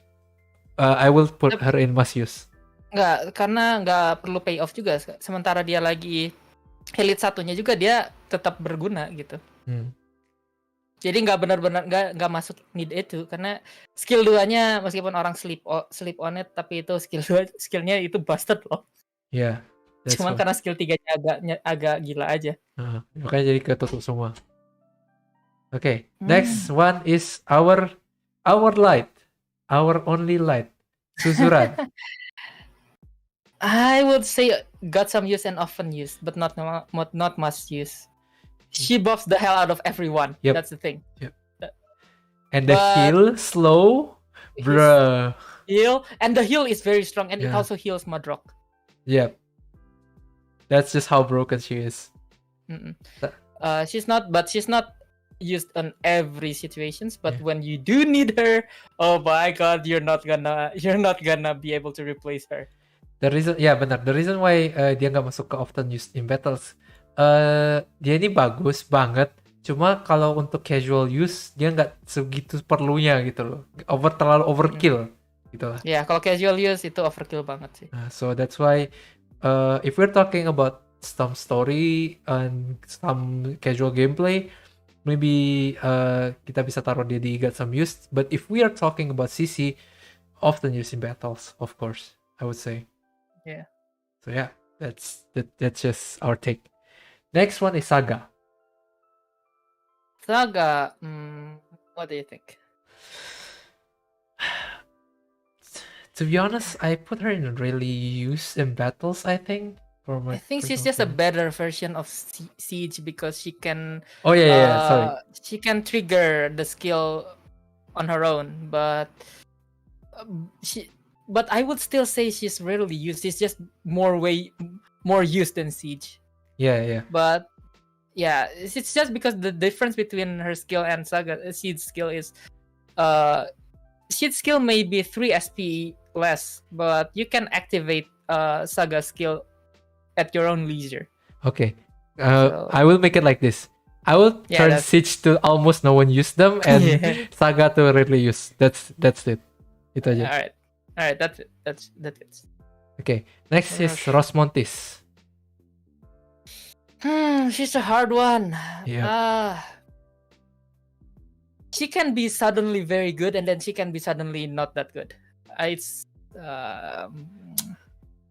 I will put her in must use. Nggak, karena nggak perlu pay off juga. Sementara dia lagi elite satunya juga dia tetap berguna gitu. Jadi nggak benar-benar nggak masuk need itu karena skill 2-nya meskipun orang sleep on it tapi itu skillnya itu busted loh. Yeah. Cuman karena skill 3-nya agak gila aja. Makanya jadi ketutup semua. Okay, next one is our light, our only light, Suzuran. I would say got some use and often used, but not must use. She buffs the hell out of everyone. Yep. That's the thing. Yep. And the heal slow, bruh. And the heal is very strong, and it also heals Mudrock. Yep. That's just how broken she is. She's not used on every situations, but when you do need her, oh my god, you're not gonna be able to replace her. The reason, benar. The reason why dia nggak masuk ke often used in battles, dia ini bagus banget. Cuma kalau untuk casual use dia nggak segitu perlunya gitu loh. Terlalu overkill gitu lah. Kalau casual use itu overkill banget sih. So that's why if we're talking about some story and some casual gameplay, maybe kita bisa taruh dia di got some use. But if we are talking about CC, often used in battles, of course, I would say. Yeah. So that's just our take. Next one is Saga. Saga, what do you think? To be honest, I put her in really use in battles, I think. I think she's just a better version of Siege because she can... sorry. She can trigger the skill on her own, but I would still say she's rarely used. She's just more used than Siege. Yeah. But it's just because the difference between her skill and Siege skill is Siege skill may be 3 SP less, but you can activate Saga skill at your own leisure. Okay. I will make it like this. I will turn Siege to almost no one use them and Saga to rarely use. That's it. Itu aja. Alright, that's it. That's it. Okay. Next is Rosmontis. She's a hard one. Yeah. She can be suddenly very good, and then she can be suddenly not that good. I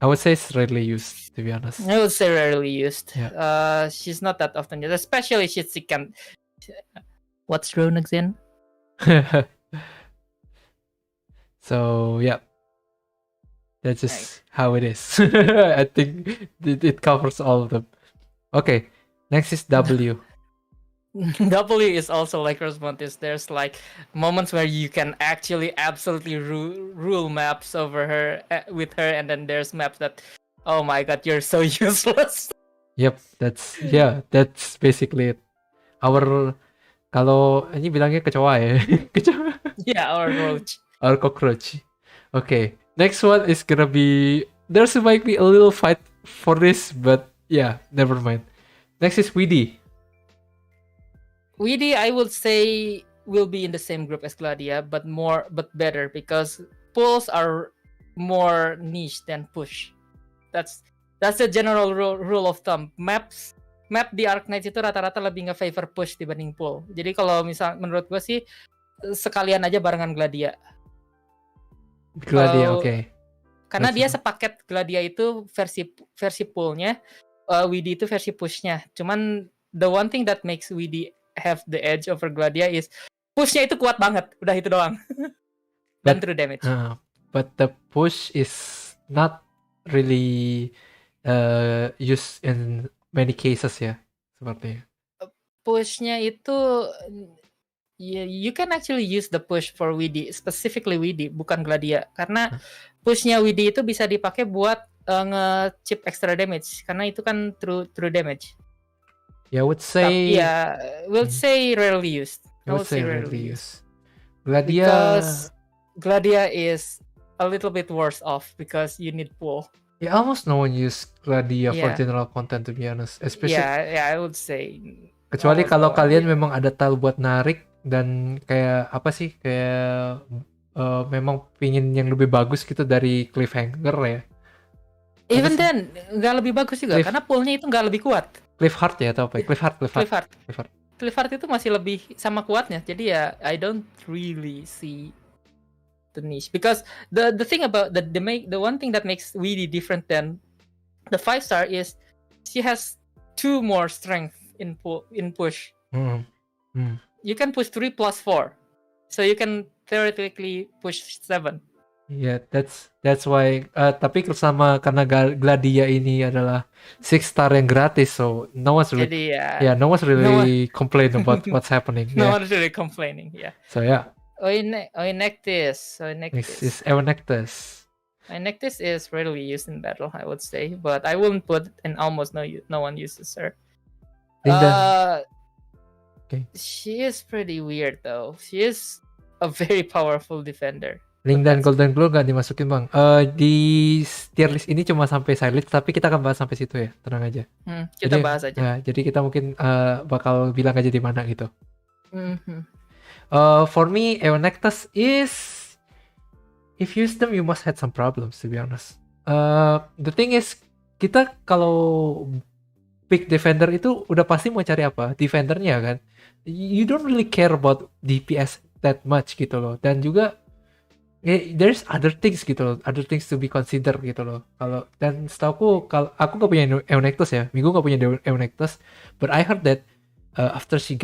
would say it's rarely used, to be honest. I would say rarely used. Yeah. She's not that often used, especially she can. What's drone again? So that's just how it is. I think it covers all of them. Okay, next is W. W is also like Rosmontis. There's like moments where you can actually absolutely rule maps over her with her, and then there's maps that, oh my god, you're so useless. Yep, that's basically it. Kalau ini bilangnya kecoa ya. Kecoa. Yeah, or roach. Or cockroach. Okay, next one is gonna be, there's might be a little fight for this, but never mind. Next is Weedy. Weedy, I would say, will be in the same group as Gladia, but better because pulls are more niche than push. That's the general rule of thumb. Map di Arknights itu rata-rata lebih nge-favor push dibanding pull. Jadi kalau misal menurut gue sih sekalian aja barengan Gladia. Okay. Karena dia sepaket Gladia itu versi pullnya, Weedy itu versi pushnya. Cuman the one thing that makes Weedy have the edge over Gladia is pushnya itu kuat banget. Udah itu doang. Dan true damage. But the push is not really used in many cases ya, sepertinya. Pushnya itu you can actually use the push for Weedy, specifically Weedy, bukan Gladia. Karena pushnya Weedy itu bisa dipakai buat nge-chip extra damage karena itu kan true damage. Yeah, I would say. We'll say rarely used. I would say rarely used. Gladia. Because Gladia is a little bit worse off because you need pull. Yeah, almost no one use Gladia for general content, to be honest. Especially. Yeah, I would say. Kecuali kalau kalian memang ada tal buat narik dan kayak apa sih, kayak memang pingin yang lebih bagus gitu dari cliffhanger ya. Even then nggak lebih bagus juga karena pullnya itu nggak lebih kuat. Cliffheart ya atau apa? Cliffheart itu masih lebih sama kuatnya. Jadi ya I don't really see the niche because the thing about the one thing that makes Weedy different than the 5-star is she has 2 more strength in push. You can push 3 plus 4, so you can theoretically push 7. Yeah, that's why. Tapi karena Gladia ini adalah 6-star yang gratis, so no one's really, no one's really complain about what's happening. No one's really complaining. Yeah. So yeah. Oinectis. Next is Eonectus. Oinectis is rarely used in battle, I would say, but I wouldn't put, and almost no one uses her. Okay. She is pretty weird though. She is a very powerful defender. Link dan Golden Glow gak dimasukin bang. Di tier list ini cuma sampai silent, tapi kita akan bahas sampai situ ya, tenang aja. Kita bahas aja. Jadi kita mungkin bakal bilang aja di mana gitu. For me, Eonectus is, if you use them, you must have some problems, to be honest. The thing is, kita kalau pick defender itu udah pasti mau cari apa? Defendernya kan. You don't really care about DPS that much gitu loh. Dan juga there's other things gitu loh, other things to be considered gitu loh. Dan setauku kalau aku gak punya Eonectus ya, Migo gak punya Eonectus, but I heard that after she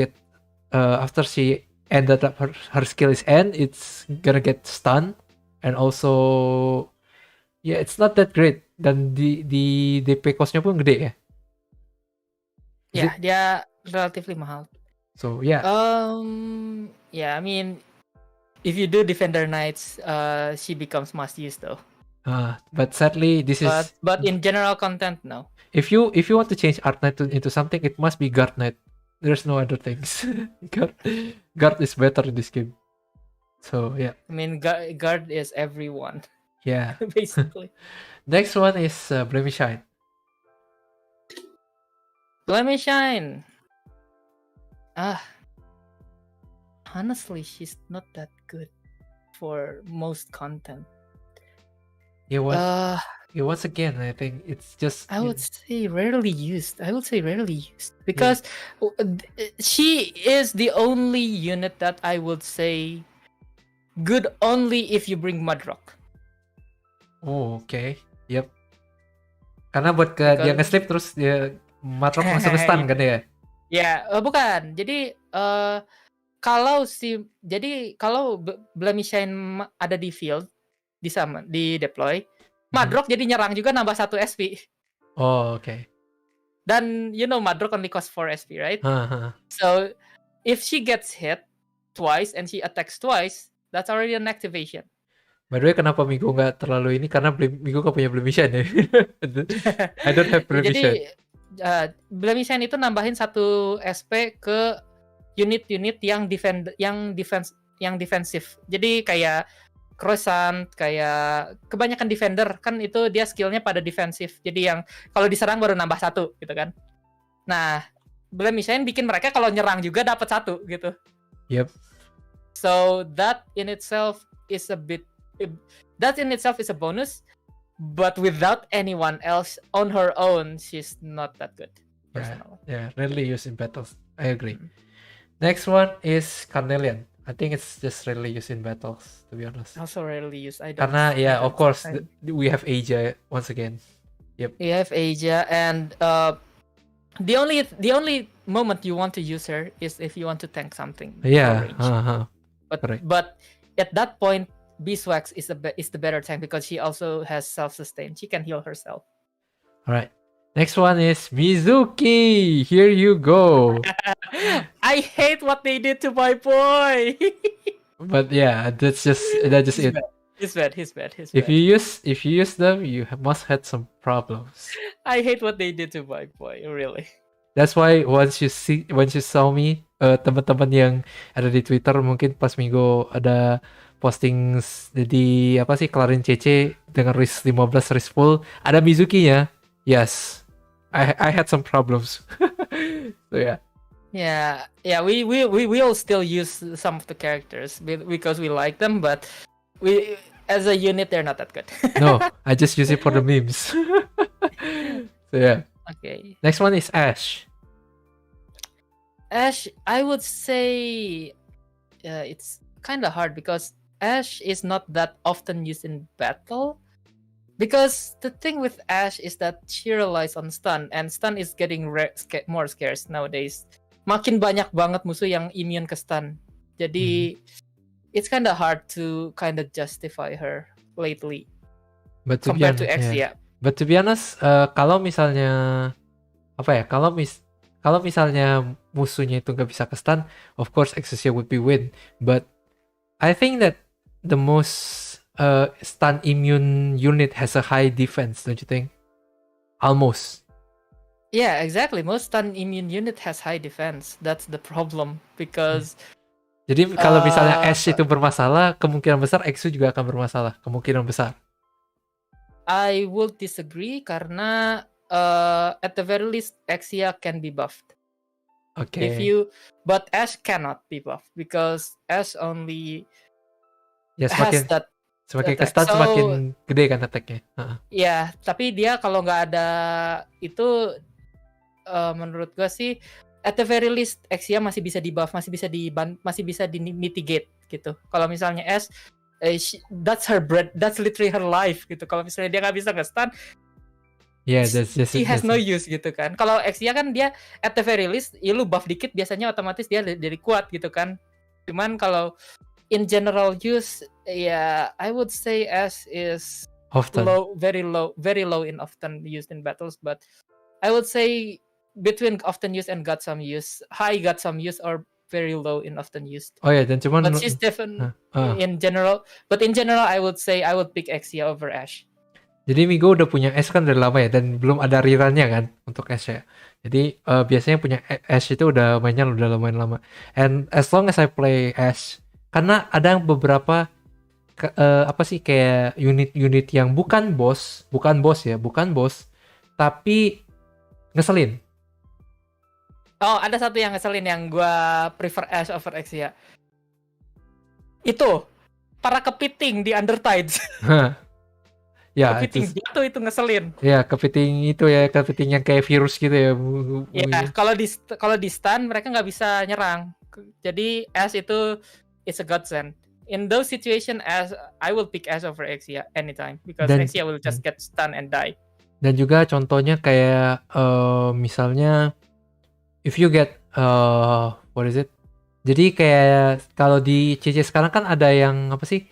ended up her skill is end, it's gonna get stunned, and also it's not that great, dan di DP cost-nya pun gede ya. Dia relatively mahal. So yeah. I mean, if you do Defender Knights, she becomes must use though. But sadly, but in general content, no. If you want to change Arknight into something, it must be Guard Knight. There's no other things. Guard is better in this game. So yeah. I mean, Guard is everyone. Yeah. Basically. Next one is Blemishine. Blemishine. Honestly, she's not that good for most content. Once again, I think it's just. I would say rarely used. Because she is the only unit that I would say good only if you bring Mudrock. Oh, okay. Yep. Kalau buat dia nge-sleep terus dia Mudrock langsung stun kan ya? Bukan. Jadi kalau Blemishine ada di field, di deploy, Mudrock jadi nyerang juga nambah 1 SP. Oh, okay. Dan Mudrock only cost 4 SP, right? So if she gets hit twice and she attacks twice, that's already an activation. By the way, kenapa Migo nggak terlalu ini? Karena Migo nggak punya Blemishine ya. I don't have Blemishine. Jadi Blemishine itu nambahin 1 SP ke unit-unit yang defensif. Jadi kayak Croissant, kayak kebanyakan defender kan itu dia skillnya pada defensif. Jadi yang kalau diserang baru nambah 1 gitu kan. Nah, Blemishine bikin mereka kalau nyerang juga dapat 1 gitu. Yep. So that in itself is a bonus, but without anyone else on her own, she's not that good. Yeah, rarely used in battles. I agree. Next one is Carnelian. I think it's just rarely used in battles, to be honest. Also rarely used. Karena of course we have Aja once again. Yep. We have Aja, and the only moment you want to use her is if you want to tank something. Yeah. But at that point, Beeswax is the better tank because she also has self-sustain. She can heal herself. All right. Next one is Mizuki. Here you go. I hate what they did to my boy. But yeah, that's just it. He's bad. He's bad. He's If bad. you use them, you must had some problems. I hate what they did to my boy. Really. That's why once you saw me, teman-teman yang ada di Twitter mungkin pas Migo ada posting di apa sih kelarin CC dengan risk 15 risk full, ada Mizuki-nya. Yes, I had some problems. So yeah. Yeah. We all still use some of the characters because we like them, but we as a unit they're not that good. No, I just use it for the memes. So yeah. Okay. Next one is Ash. Ash, I would say it's kind of hard because Ash is not that often used in battle. Because the thing with Ash is that she relies on stun, and stun is getting more scarce nowadays. Makin banyak banget musuh yang immune ke stun. Jadi it's kind of hard to kind of justify her lately. But to compared be honest, to X, yeah. But to be honest, kalau misalnya apa ya? Kalau misalnya musuhnya itu nggak bisa ke stun, of course Exosia would be win. But I think that the most stun immune unit has a high defense, don't you think? Almost. Yeah, exactly. Most stun immune unit has high defense. That's the problem because. Jadi kalau misalnya Ash itu bermasalah, kemungkinan besar Exo juga akan bermasalah. Kemungkinan besar. I will disagree karena at the very least Exia can be buffed. Okay. But Ash cannot be buffed because Ash only ya, has that. Semakin ke stun semakin gede kan attack-nya. Ya, tapi dia kalau nggak ada itu menurut gua sih at the very least Exia masih bisa di buff, masih bisa di mitigate gitu. Kalau misalnya Ash that's her bread, that's literally her life gitu. Kalau misalnya dia nggak bisa nge-stun, she has no use gitu kan. Kalau Exia kan dia at the very least ya lu buff dikit biasanya otomatis dia jadi kuat gitu kan. Cuman kalau in general use ya I would say Ash is often. very low in often used in battles, but I would say between often used and got some use, high got some use or very low in often used. Oh ya, dan cuman but she's definitely in general I would say I would pick Exia over Ash. Jadi Migo udah punya Ash kan dari lama ya, dan belum ada rerunnya kan untuk Ash ya. Jadi biasanya punya Ash itu udah mainnya udah lumayan lama. And as long as I play Ash, karena ada beberapa apa sih kayak unit-unit yang bukan boss, tapi ngeselin. Oh, ada satu yang ngeselin yang gue prefer Ash over Exia. Itu para kepiting di Undertides. Ya, kepiting jatuh itu ngeselin. Ya, kepiting itu ya, kepiting yang kayak virus gitu ya. Ya, kalau di stun mereka nggak bisa nyerang. Jadi Ash itu it's a godsend. In those situations, I will pick Ash over Exia anytime because Exia will just get stun and die. Dan juga contohnya kayak misalnya if you get what is it? Jadi kayak kalau di CC sekarang kan ada yang apa sih?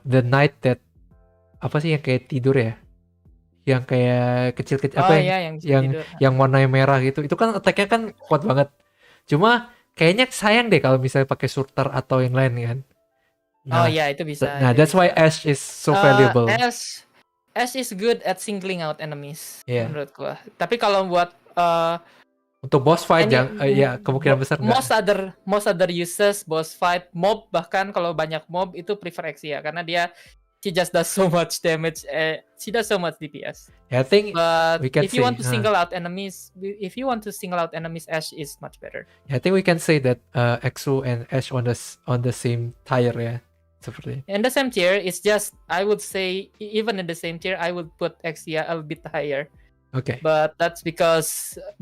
The night that apa sih yang kayak tidur ya? Yang kayak kecil-kecil yang warnanya merah gitu. Itu kan attack-nya kan kuat banget. Cuma kayaknya sayang deh kalau misalnya pakai surter atau yang lain kan. Nah, itu bisa. Nah, that's why Ash is so valuable. Ash is good at singling out enemies menurut gua. Tapi kalau buat untuk boss fight ya kemungkinan besar most other uses boss fight mob, bahkan kalau banyak mob itu prefer Exia karena she just does so much damage. She does so much DPS. Yeah, I think if you want to single out enemies, Ash is much better. Yeah, I think we can say that Exo and Ash on the same tier ya. Seperti. In the same tier, it's just I would say even in the same tier, I would put Exia a bit higher. Okay. But that's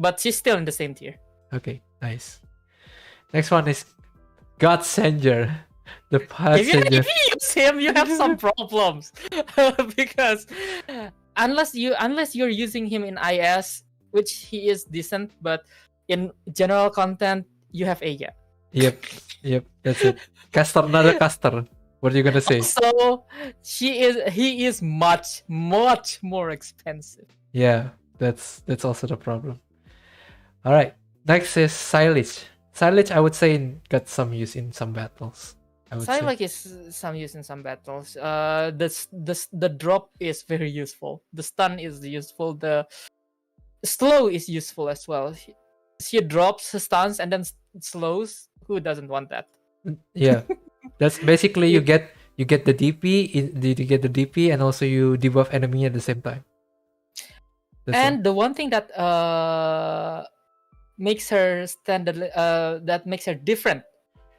but she's still in the same tier. Okay, nice. Next one is Godsanger. The if you use him, you have some problems because unless you're using him in IS, which he is decent, but in general content, you have Aya. Yep, that's it. Another caster. What are you gonna say? So he is much more expensive. Yeah, that's also the problem. All right, next is Silage. Silage, I would say got some use in some battles. I would say. Psylocke is some use in some battles. The drop is very useful. The stun is useful. The slow is useful as well. She drops, stuns, and then slows. Who doesn't want that? Yeah, that's basically you It- get the DP, you get the DP, and also you debuff enemy at the same time. That's all. And the one thing that makes her that makes her different.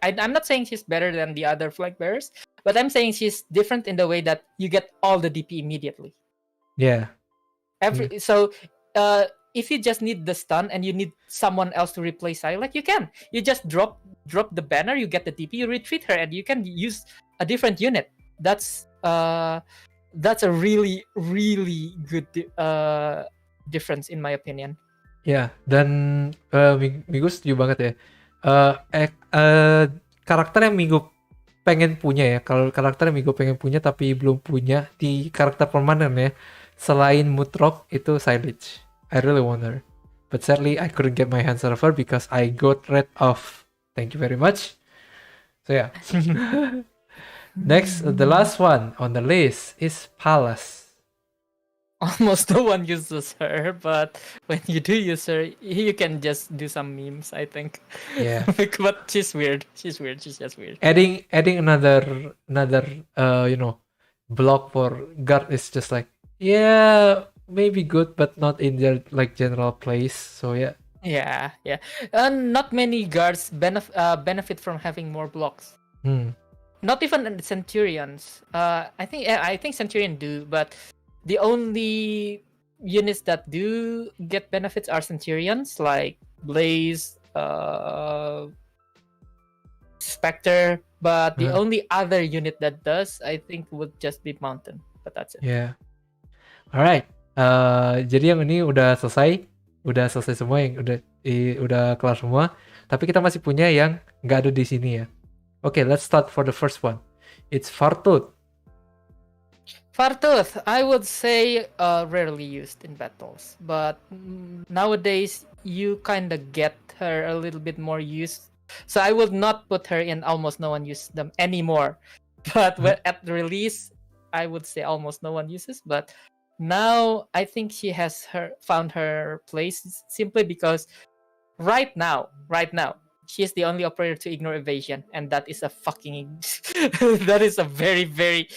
I'm not saying she's better than the other flag bearers, but I'm saying she's different in the way that you get all the DP immediately. Yeah. So if you just need the stun and you need someone else to replace Psylocke, you can. You just drop the banner, you get the DP, you retreat her, and you can use a different unit. That's a really really good difference in my opinion. Ya, dan Migo setuju banget ya. Karakter yang Migo pengen punya ya. Kalau karakter yang Migo pengen punya tapi belum punya di karakter permanen ya. Selain Mutrok itu Silage. I really want her. But sadly I couldn't get my hands on her because I got rid of. Thank you very much. So yeah. Next, the last one on the list is Pallas. Almost no one uses her, but when you do use her, you can just do some memes, I think. Yeah. But she's weird. She's just weird. Adding another block for guard is just like, yeah, maybe good, but not in their like general place. So yeah. Yeah. Not many guards benefit from having more blocks. Not even Centurions. I think Centurion do, but the only units that do get benefits are Centurions, like Blaze, Spectre. But the only other unit that does, I think, would just be Mountain. But that's it. Yeah. Alright. Jadi yang ini udah selesai semua, yang udah kelar semua. Tapi kita masih punya yang nggak ada di sini ya. Okay, let's start for the first one. It's Vartooth. Vartooth, I would say rarely used in battles, but nowadays you kind of get her a little bit more used. So I would not put her in almost no one uses them anymore. But at the release, I would say almost no one uses. But now I think she has found her place simply because right now, she is the only operator to ignore evasion, and that is a fucking that is a very very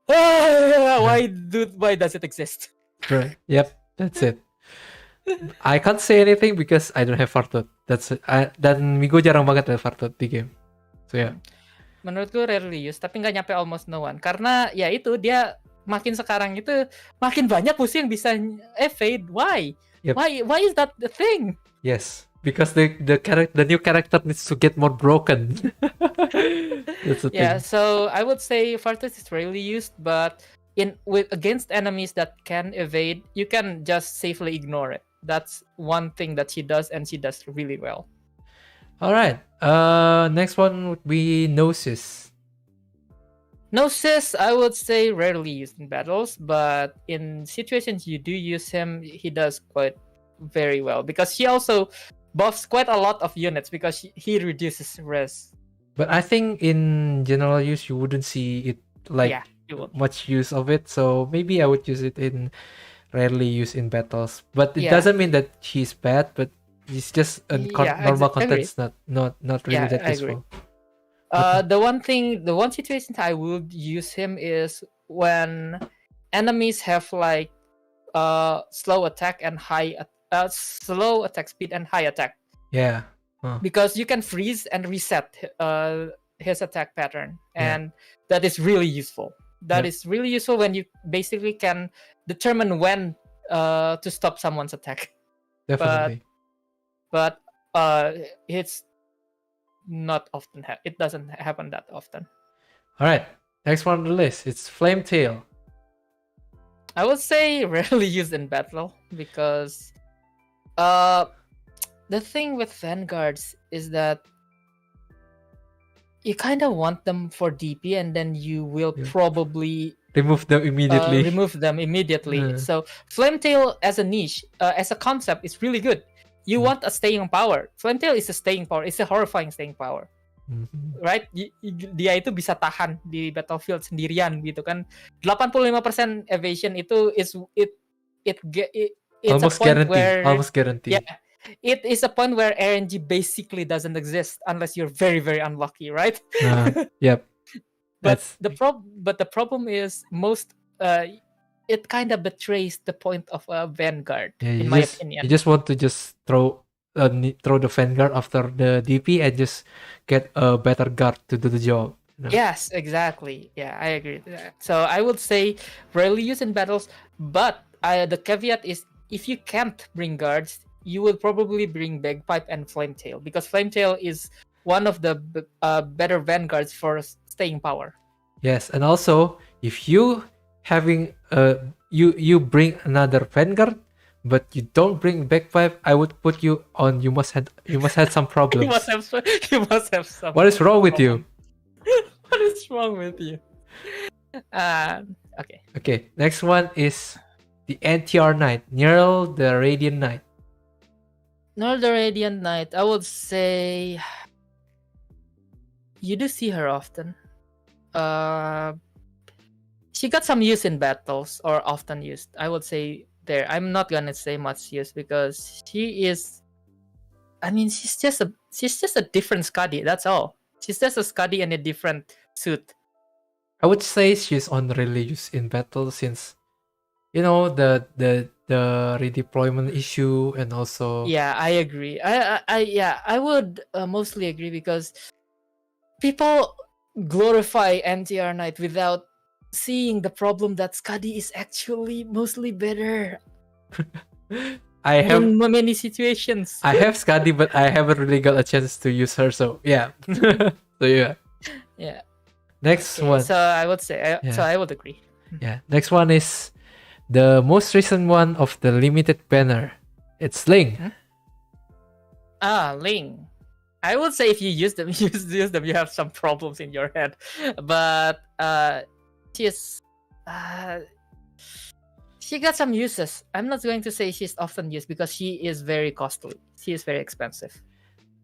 why does it exist? Right. Yep, that's it. I can't say anything because I don't have Vartooth. That's it. Dan Migo jarang banget ada Vartooth di game. So yeah. Menurutku rarely used, tapi nggak nyampe almost no one. Karena ya itu dia makin sekarang itu makin banyak musuh yang bisa evade. Why? Yep. Why is that the thing? Yes, because the new character needs to get more broken. That's the thing. Yeah, so I would say Vartooth is rarely used, but against enemies that can evade, you can just safely ignore it. That's one thing that she does, and she does really well. All right. Next one would be Gnosis. Gnosis, I would say rarely used in battles, but in situations you do use him, he does quite very well because he also buffs quite a lot of units because he reduces res. But I think in general use you wouldn't see it like much use of it, so maybe I would use it in rarely used in battles. But it doesn't mean that she's bad, but it's just normal content. It's not really that useful. The one situation I would use him is when enemies have like slow attack and slow attack speed and high attack. Yeah. Because you can freeze and reset his attack pattern, and that is really useful. That is really useful when you basically can determine when to stop someone's attack. Definitely. But it's not often. It doesn't happen that often. All right. Next one on the list. It's Flametail. I would say rarely used in battle because the thing with Vanguards is that you kind of want them for DP, and then you will probably remove them immediately. So Flametail as a niche, as a concept, is really good. You want a staying power. Flametail is a staying power. It's a horrifying staying power. right? Dia itu bisa tahan di battlefield sendirian gitu kan. 85% evasion itu it's almost a point guarantee. where Almost guarantee. yeah, it is a point where RNG basically doesn't exist unless you're very very unlucky, right? Yep. But That's the problem is most it kind of betrays the point of a vanguard, in my opinion. You just want to just throw the vanguard after the DP and just get a better guard to do the job. You know? Yes, exactly. Yeah, I agree with that. So I would say rarely used in battles, but the caveat is if you can't bring guards, you will probably bring bagpipe and flametail, because flametail is one of the better vanguards for staying power. Yes, and also if you having you bring another vanguard, but you don't bring bagpipe, I would put you on. You must have some problems. you must have some. What is wrong with you? What is wrong with you? Okay. Okay. Next one is the NTR Knight, Neural the Radiant Knight. Neural the Radiant Knight. I would say you do see her often. She got some use in battles, or often used. I would say there. I'm not gonna say much use because she is. I mean, she's just a different Skadi. That's all. She's just a Skadi in a different suit. I would say she's only used in battle since, the redeployment issue, and also. Yeah, I agree. I would mostly agree because people glorify NTR Knight without seeing the problem that Skadi is actually mostly better. I have in many situations. I have Skadi, but I haven't really got a chance to use her. So yeah. Yeah. Next one. So I would say. So I would agree. Yeah. Next one is the most recent one of the limited banner. It's Ling. Ling. I would say if you use them, you have some problems in your head. But she got some uses. I'm not going to say she's often used because she is very costly. She is very expensive.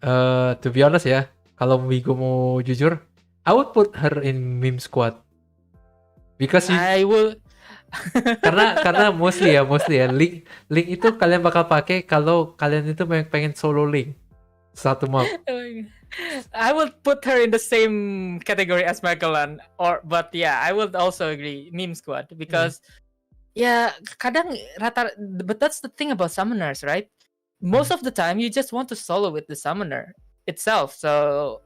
To be honest ya, kalau Migo mau jujur, I would put her in meme squad. Because I will. karena mostly ya link itu kalian bakal pakai kalau kalian itu pengen solo link satu map. I would put her in the same category as Magellan, but yeah, I would also agree meme squad because kadang but that's the thing about summoners, right? Most of the time you just want to solo with the summoner itself. So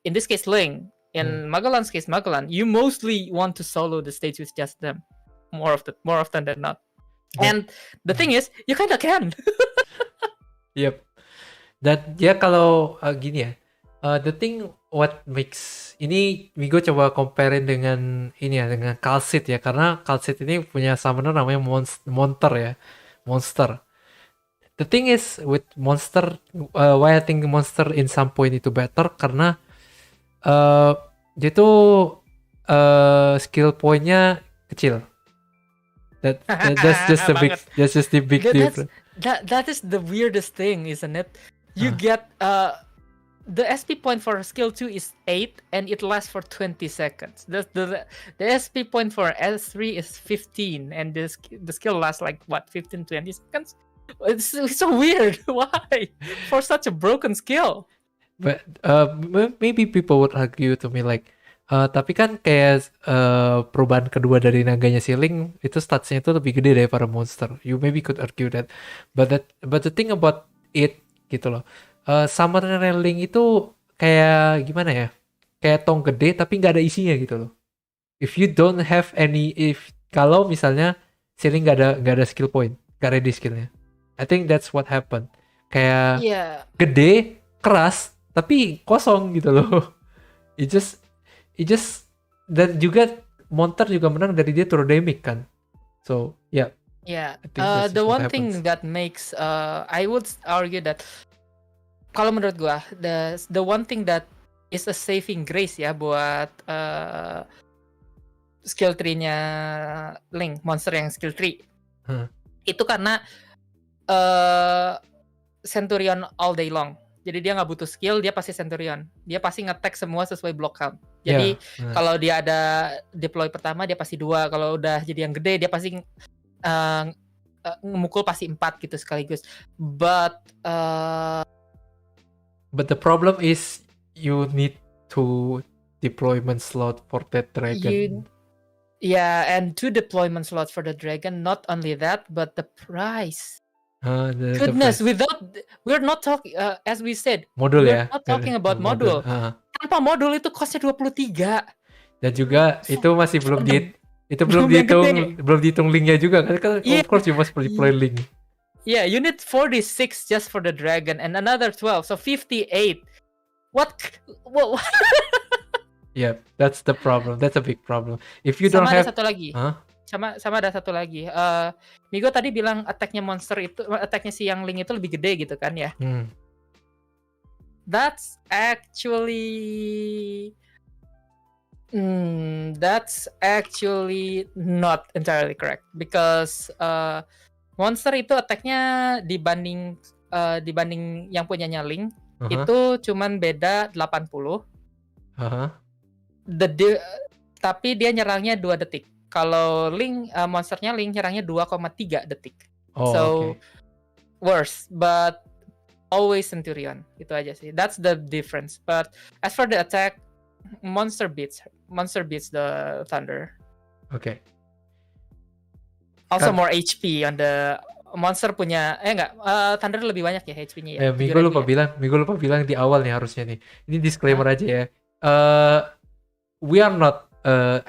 in this case Ling, in Magellan's case Magellan, you mostly want to solo the stage with just them more often than not. And the thing is, you kind of can. Yep. Dan ya kalau gini ya, the thing what makes ini Migo coba comparein dengan ini ya, dengan Calcit ya, karena Calcit ini punya summoner namanya Monster. The thing is with Monster, why I think Monster in some point itu better karena dia tuh skill point-nya kecil. That's just the big difference. That is the weirdest thing, isn't it? You get the SP point for skill 2 is 8 and it lasts for 20 seconds. The SP point for S3 is 15 and the skill lasts like what, 15-20 seconds? It's so weird. Why? For such a broken skill. But maybe people would argue to me like tapi kan kayak perubahan kedua dari naganya si Ling itu statsnya itu lebih gede daripada Monster. You maybe could argue that. But the thing about it gitu loh. Summoner Ling itu kayak gimana ya? Kayak tong gede tapi nggak ada isinya gitu loh. If you don't have kalau misalnya si Ling nggak ada skill point, nggak ready skillnya. I think that's what happened. Kayak gede, keras, tapi kosong gitu loh. It just dan juga Monster juga menang dari dia turun damage kan. So yeah. Yeah. The one thing that makes I would argue that kalau menurut gua the one thing that is a saving grace ya buat skill tree-nya Link, Monster yang skill tree. Itu karena Centurion all day long. Jadi dia nggak butuh skill, dia pasti Centurion. Dia pasti nge-tag semua sesuai block count. Jadi kalau dia ada deploy pertama dia pasti 2. Kalau udah jadi yang gede dia pasti ngemukul pasti 4 gitu sekaligus. But the problem is you need to deployment slot for that dragon. And 2 deployment slots for the dragon. Not only that, but the price. Goodness, we're not talking as we said. Modul we're not talking about modul. Tanpa modul itu costnya 23. Dan juga itu masih belum dihitung linknya juga kan of course you must deploy link. Yeah, you need 46 just for the dragon and another 12, so 58. What? Yeah, that's the problem. That's a big problem. If you don't have ada satu lagi. Sama ada satu lagi. Migo tadi bilang attack-nya monster itu, attack-nya si yang Link itu lebih gede gitu kan ya. That's actually not entirely correct because monster itu attack-nya dibanding yang punyanya Link itu cuman beda 80. Tapi dia nyerangnya 2 detik. Kalau Link, monsternya Link nyerangnya 2,3 detik. Worse, but always Centurion. Itu aja sih. That's the difference. But as for the attack, monster beats the Thunder. Okay. Also more HP on the monster punya Thunder lebih banyak ya HP-nya ya. Migo lupa bilang di awal nih harusnya nih. Ini disclaimer aja ya. We are not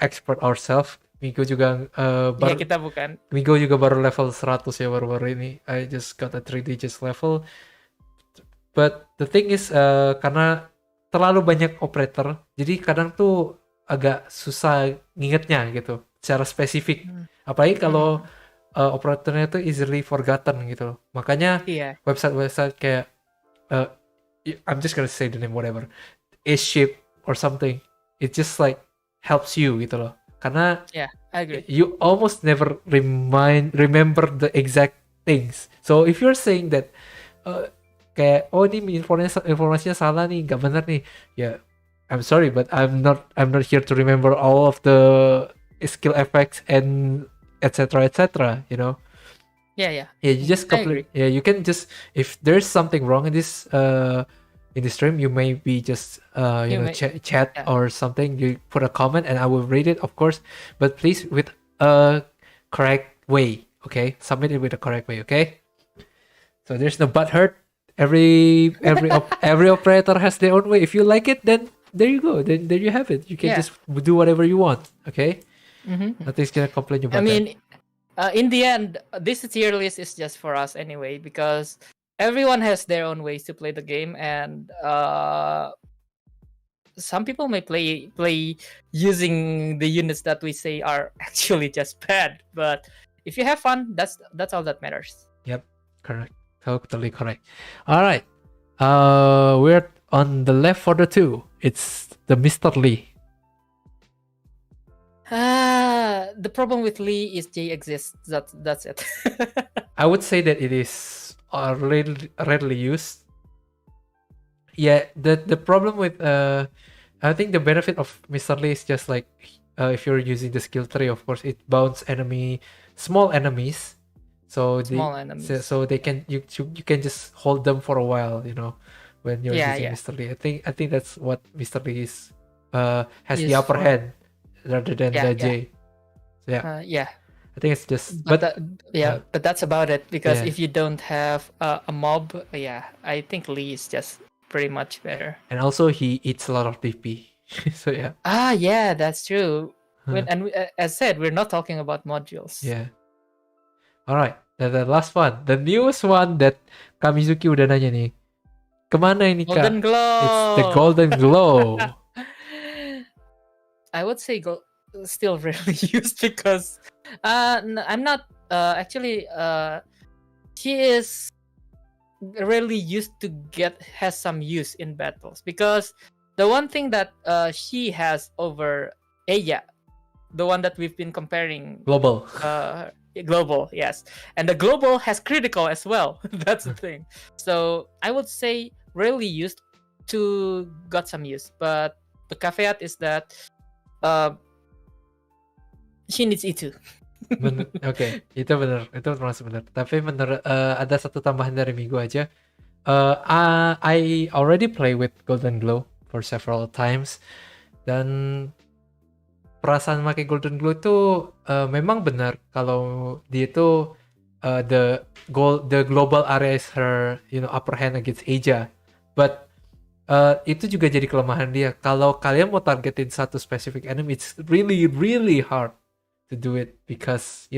expert ourselves. Migo juga kita bukan. Migo juga baru level 100 ya baru-baru ini. I just got a 3 digits level. But the thing is karena terlalu banyak operator, jadi kadang tuh agak susah ngingetnya gitu secara spesifik. Apalagi kalau operatornya tuh easily forgotten gitu loh. Makanya website kayak I'm just gonna say the name whatever. Airship or something. It just like helps you gitu loh. Karena I agree. You almost never remember the exact things. So if you're saying that kayak ini informasinya salah nih, nggak benar nih, I'm sorry, but I'm not here to remember all of the skill effects and etc. You know. Yeah. You just complete. Yeah, you can just if there's something wrong in this stream, you may be just chat or something. You put a comment and I will read it, of course. But please with a correct way, okay? Submit it with a correct way, okay? So there's no butt hurt. Every operator has their own way. If you like it, then there you go. Then there you have it. You can just do whatever you want, okay? Nothing's gonna complain about that. I mean, in the end, this tier list is just for us anyway because everyone has their own ways to play the game, and some people may play using the units that we say are actually just bad. But if you have fun, that's all that matters. Yep, correct, totally correct. All right, we're on the left for the 2. It's the Mr. Lee. The problem with Lee is J exists. That's it. I would say that it is rarely used. Yeah, the problem with I think the benefit of Mr. Lee is just like if you're using the skill tree, of course, it bounce small enemies. So they can you can just hold them for a while, you know, when you're using Mr. Lee. I think that's what Mr. Lee is has the upper hand rather than the J. So, I think it's just but that's about it because if you don't have a mob, I think Lee is just pretty much better. And also he eats a lot of DP. So that's true. As said, we're not talking about modules. All right, the last one, the newest one that Kamizuki udah nanya nih. Kemana ini Kak? Golden Glow. It's the Golden Glow. I would say still rarely used because I'm not actually she is rarely used to has some use in battles because the one thing that she has over Eya, the one that we've been comparing, global, yes, and the global has critical as well. That's the thing. So I would say rarely used to got some use, but the caveat is that she needs itu. Oke, itu benar, itu termasuk benar. Tapi ada satu tambahan dari Migo aja. I already play with Golden Glow for several times, dan perasaan pakai Golden Glow itu memang benar kalau dia itu the global area is her upper hand against Asia, but itu juga jadi kelemahan dia. Kalau kalian mau targetin satu specific enemy, it's really really hard to do it because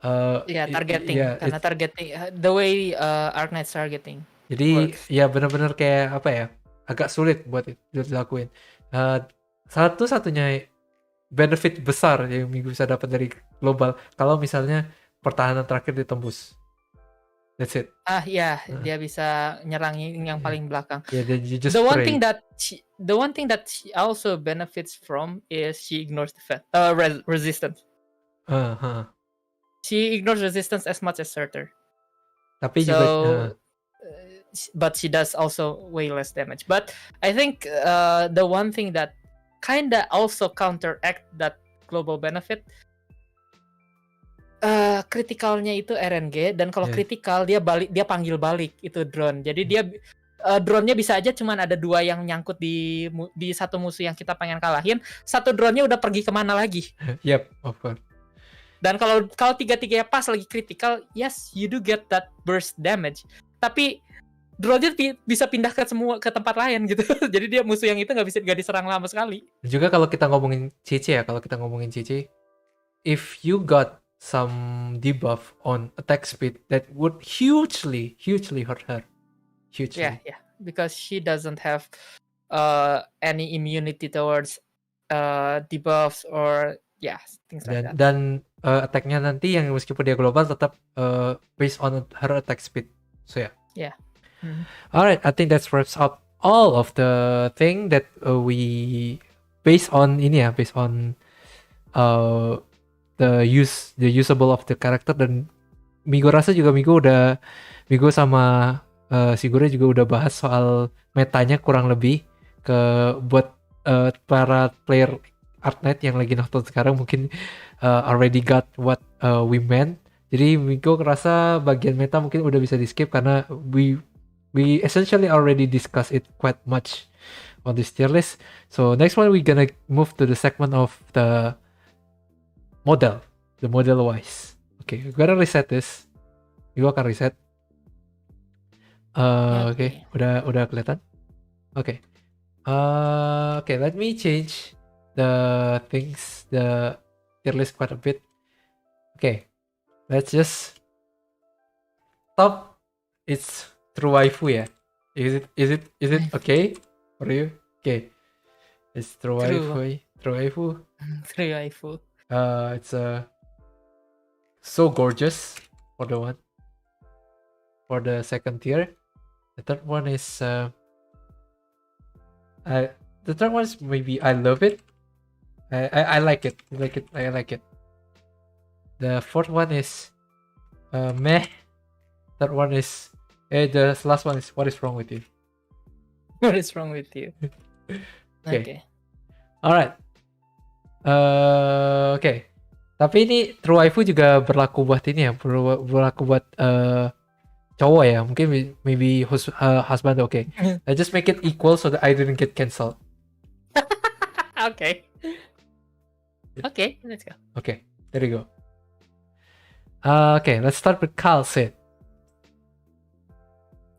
targeting karena targeting the way Arknights targeting. Jadi ya benar-benar kayak apa ya, agak sulit buat dilakuin. Satu-satunya benefit besar yang Migo bisa dapat dari global kalau misalnya pertahanan terakhir ditembus. That's it. Dia bisa nyerangin yang paling belakang. Just the one thing that she also benefits from is she ignores resistance. She ignores resistance as much as Surtur. Tapi juga but she does also way less damage. But I think the one thing that kinda also counteract that global benefit, kritikalnya itu RNG, dan kalau kritikal dia panggil balik itu drone. Jadi dia drone-nya bisa aja cuman ada 2 yang nyangkut di satu musuh yang kita pengen kalahin, satu drone-nya udah pergi kemana lagi. Yep, of course. Dan kalau 3-3 pas lagi kritikal, yes, you do get that burst damage. Tapi drone-nya bisa pindah ke tempat lain gitu. Jadi dia musuh yang itu nggak diserang lama sekali. Juga kalau kita ngomongin CC if you got some debuff on attack speed, that would hugely hurt her. Hugely. Yeah, because she doesn't have any immunity towards debuffs or things like that. Dan attack-nya nanti yang meskipun dia global tetap based on her attack speed. So yeah. Alright, I think that wraps up all of the thing that we based on the usable of the character. Dan Migo rasa juga Migo sama Sigure juga udah bahas soal metanya kurang lebih buat para player Arknight yang lagi nonton sekarang mungkin already got what we meant. Jadi Migo ngerasa bagian meta mungkin udah bisa di skip karena we essentially already discussed it quite much on this tier list. So next one we're gonna move to the segment of the model wise. Okay, we're gonna reset this. Migo akan reset. Okay, udah kelihatan. Okay. Okay, let me change the tier list quite a bit. Okay, let's just top. It's true waifu ya. Is it okay for you? Okay, it's true waifu. True waifu. It's so gorgeous for the second tier. The third one is maybe I love it. I like it. I like it. The fourth one is meh. Third one is the last one is what is wrong with you? What is wrong with you? Okay. Alright. Okay. Tapi ini true waifu juga berlaku buat ini ya, berlaku buat cowok ya. Mungkin maybe husband okay. I just make it equal so that I didn't get cancelled. Okay. Okay, let's go. Okay, there you go. Okay, let's start with Sid.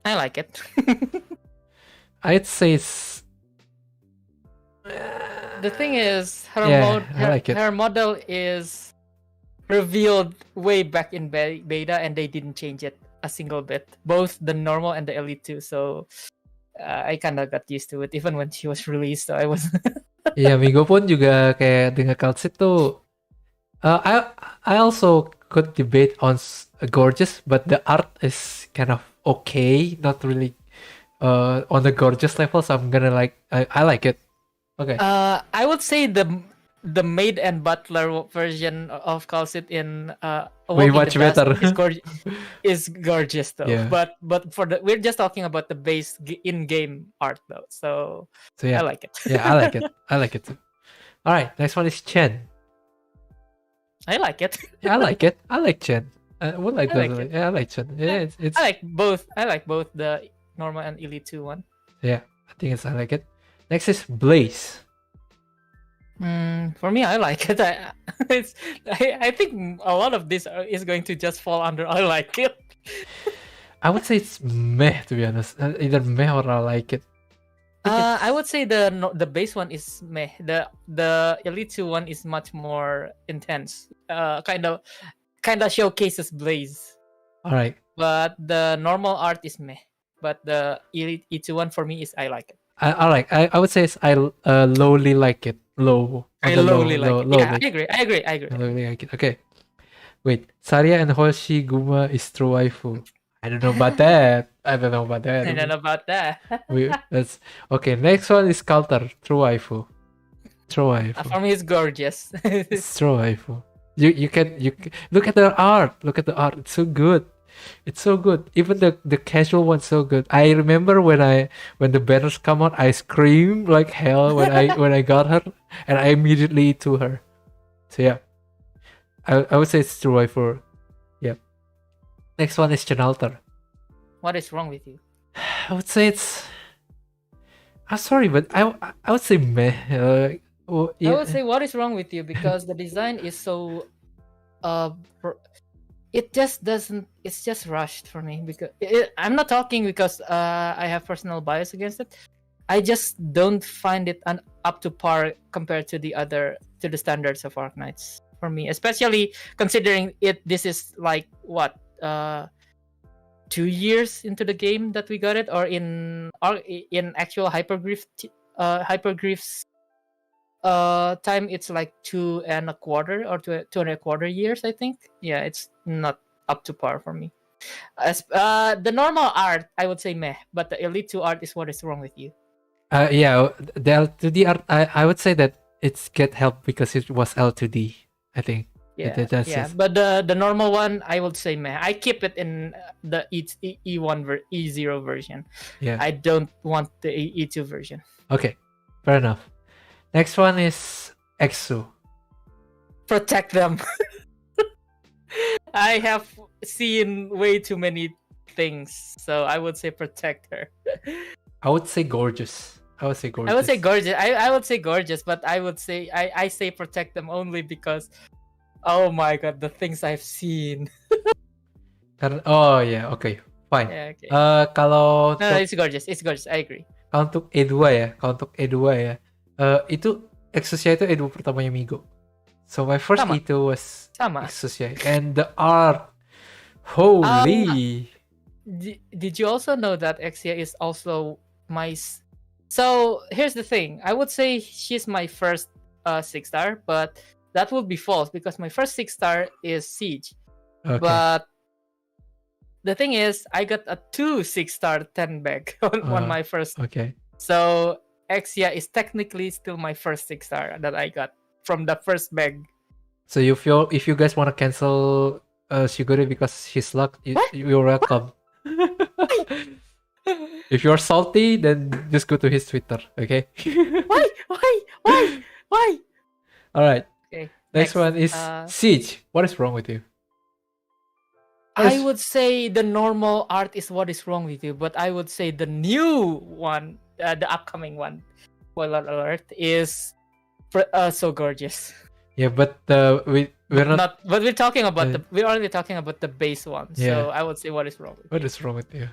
I like it. I'd say it's... The thing is, her model is revealed way back in beta, and they didn't change it a single bit. Both the normal and the elite too. So I kind of got used to it, even when she was released. So I was. Iya, Migo pun juga kayak dengan Sid tuh. I also could debate on gorgeous, but the art is kind of okay, not really on the gorgeous level. So I'm gonna I like it. Okay. I would say the the maid and butler version of calls it in Way Walk in the much Dust better. is gorgeous though. Yeah. But we're just talking about the base in-game art though. So yeah, I like it. yeah, I like it. I like it too. All right, next one is Chen. I like it. Yeah, I like it. I like Chen. What like I that? like it. Yeah, I like Chen. Yeah, it's I like both. I like both the normal and Elite 2 one. yeah. I think I like it. Next is Blaze. For me, I like it. I think a lot of this is going to just fall under I like it. I would say it's meh, to be honest. Either meh or I like it. I would say the base one is meh. The Elite 2 one is much more intense. Kind of showcases Blaze. All right. But the normal art is meh. But the Elite 2 one for me is I like it. I would say it's I lowly like it. Low. I lowly like it. Yeah, I agree. I lowly like it. Okay. Wait. Saria and Hoshi Guma is true waifu. I don't know about that. I don't know about that. That's okay. Next one is Kalter. True waifu. True waifu. For me, it's gorgeous. It's true waifu. You can look at the art. Look at the art. It's so good. It's so good. Even the casual one's so good. I remember when the banners come out, I screamed like hell when I got her, and I immediately to her. So yeah, I would say it's true waifu. Yeah. Next one is Chenalter. What is wrong with you? I would say it's. I'm sorry, but I would say meh. Well, yeah. I would say what is wrong with you because the design is so it just doesn't, it's just rushed for me because I'm not talking because I have personal bias against it. I just don't find it up to par compared to the standards of Arknights for me, especially considering this is like what 2 years into the game that we got it, or in actual hyperglyphs time it's like 2.25 or 2.25 years, I think. Yeah, it's not up to par for me. As the normal art, I would say meh, but the Elite 2 art is what is wrong with you. Yeah, the L2D art, I would say that it's get help because it was L2D, I think. Yeah, but the normal one, I would say meh. I keep it in the E1 E0 version. Yeah, I don't want the E2 version. Okay, fair enough. Next one is Exu. Protect them. I have seen way too many things, so I would say protect her. I would say gorgeous. I would say gorgeous. I would say gorgeous, but I would say I say protect them only because, oh my god, the things I've seen. Oh yeah, okay, fine. Yeah, okay. Kalau no, it's gorgeous. It's gorgeous. I agree. Kalau untuk E2 ya, itu Exusia itu E2 pertamanya Migo. So my first E2 was Exusia, and the art, holy. Did you also know that Exia is also my? So here's the thing. I would say she's my first 6-star, but that would be false because my first 6-star is Siege. Okay. But the thing is, I got a 2 6-star 10 bag on my first. Okay. So Exia is technically still my first 6-star that I got from the first bag. So if you guys want to cancel Shigure because she's locked, you're welcome. If you're salty, then just go to his Twitter, okay? Why? All right. Okay. Next one is Siege. What is wrong with you? I would say the normal art is what is wrong with you, but I would say the new one, the upcoming one, spoiler alert, is so gorgeous. Yeah, but we're not. But we're talking about we're only talking about the base one. Yeah. So I would say what is wrong with you. What is wrong with you?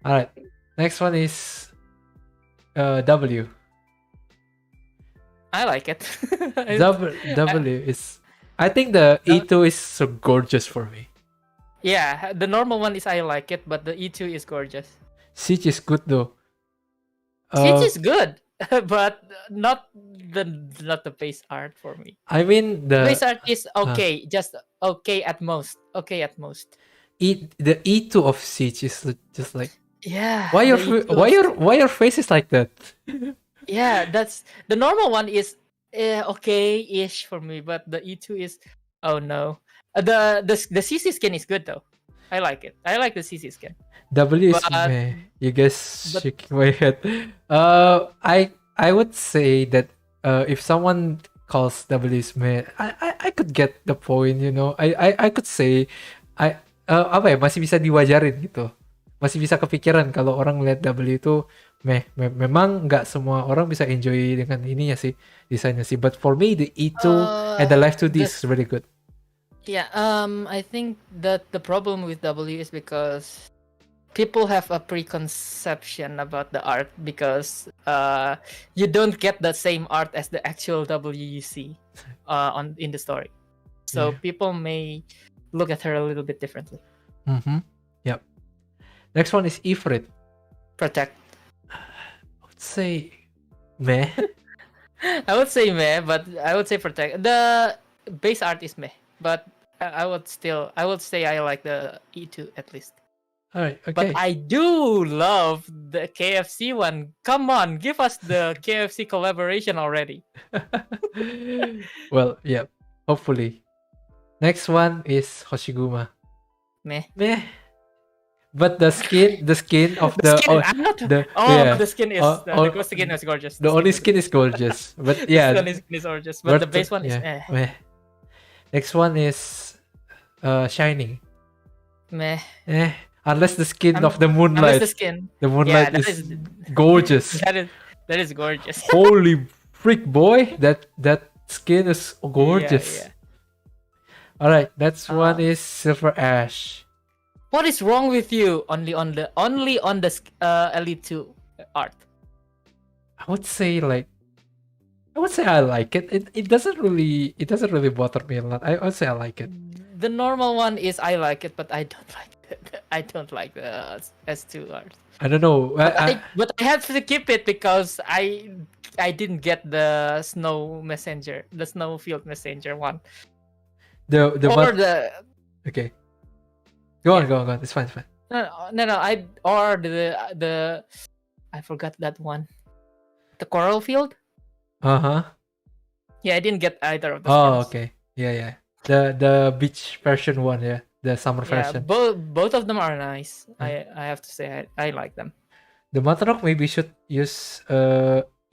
All right. Next one is W. I like it. W is. I think the E2 is so gorgeous for me. Yeah, the normal one is I like it, but the E2 is gorgeous. Siege is good though. Siege is good, but not the base art for me. I mean the base art is okay, just okay at most. Okay at most. The E2 of Siege is just like, yeah. Why your face is like that? Yeah, that's the normal one is okay-ish for me, but the E2 is oh no. The CC skin is good though. I like it. I like the CC skin. W is But- meh. You guys but- shaking my head. I would say that if someone calls W is meh, I could get the point, you know. I could say apa ya, masih bisa diwajarin gitu. Masih bisa kepikiran kalau orang lihat W itu memang nggak semua orang bisa enjoy dengan ininya sih, desainnya sih. But for me the E2 and the Live 2D is really good. Yeah, I think that the problem with W is because people have a preconception about the art because you don't get the same art as the actual W you see in the story. So Yeah. people may look at her a little bit differently. Yep. Next one is Ifrit. Protect. I would say meh. I would say meh, but I would say protect. The base art is meh, but I would say I like the E2 at least. All right. Okay. But I do love the KFC one. Come on, give us the KFC collaboration already. Well, yeah. Hopefully. Next one is Hoshiguma. Meh. Meh. But the skin of the skin, I'm not. yeah. The skin is the skin is gorgeous. The only skin is gorgeous. But yeah, the skin is gorgeous. But the base one is yeah, meh. Next one is Shining. meh. Unless the skin of the moonlight. Unless the skin. The moonlight that is gorgeous. That is gorgeous. Holy freak, boy! That skin is gorgeous. Yeah. All right, next one is Silver Ash. What is wrong with you? Only on the Elite 2 art. I would say I like it. It doesn't really bother me a lot. I would say I like it. The normal one is I like it, but I don't like it. I don't like the S2 art. I don't know. But I have to keep it because I didn't get the snow field messenger one. Okay. Go on. It's fine. No. I forgot that one. The coral field. Yeah, I didn't get either of those. Oh, skins. okay. Yeah. The beach version one, yeah. The summer Yeah, version. both of them are nice. I have to say I like them. The Matarok maybe should use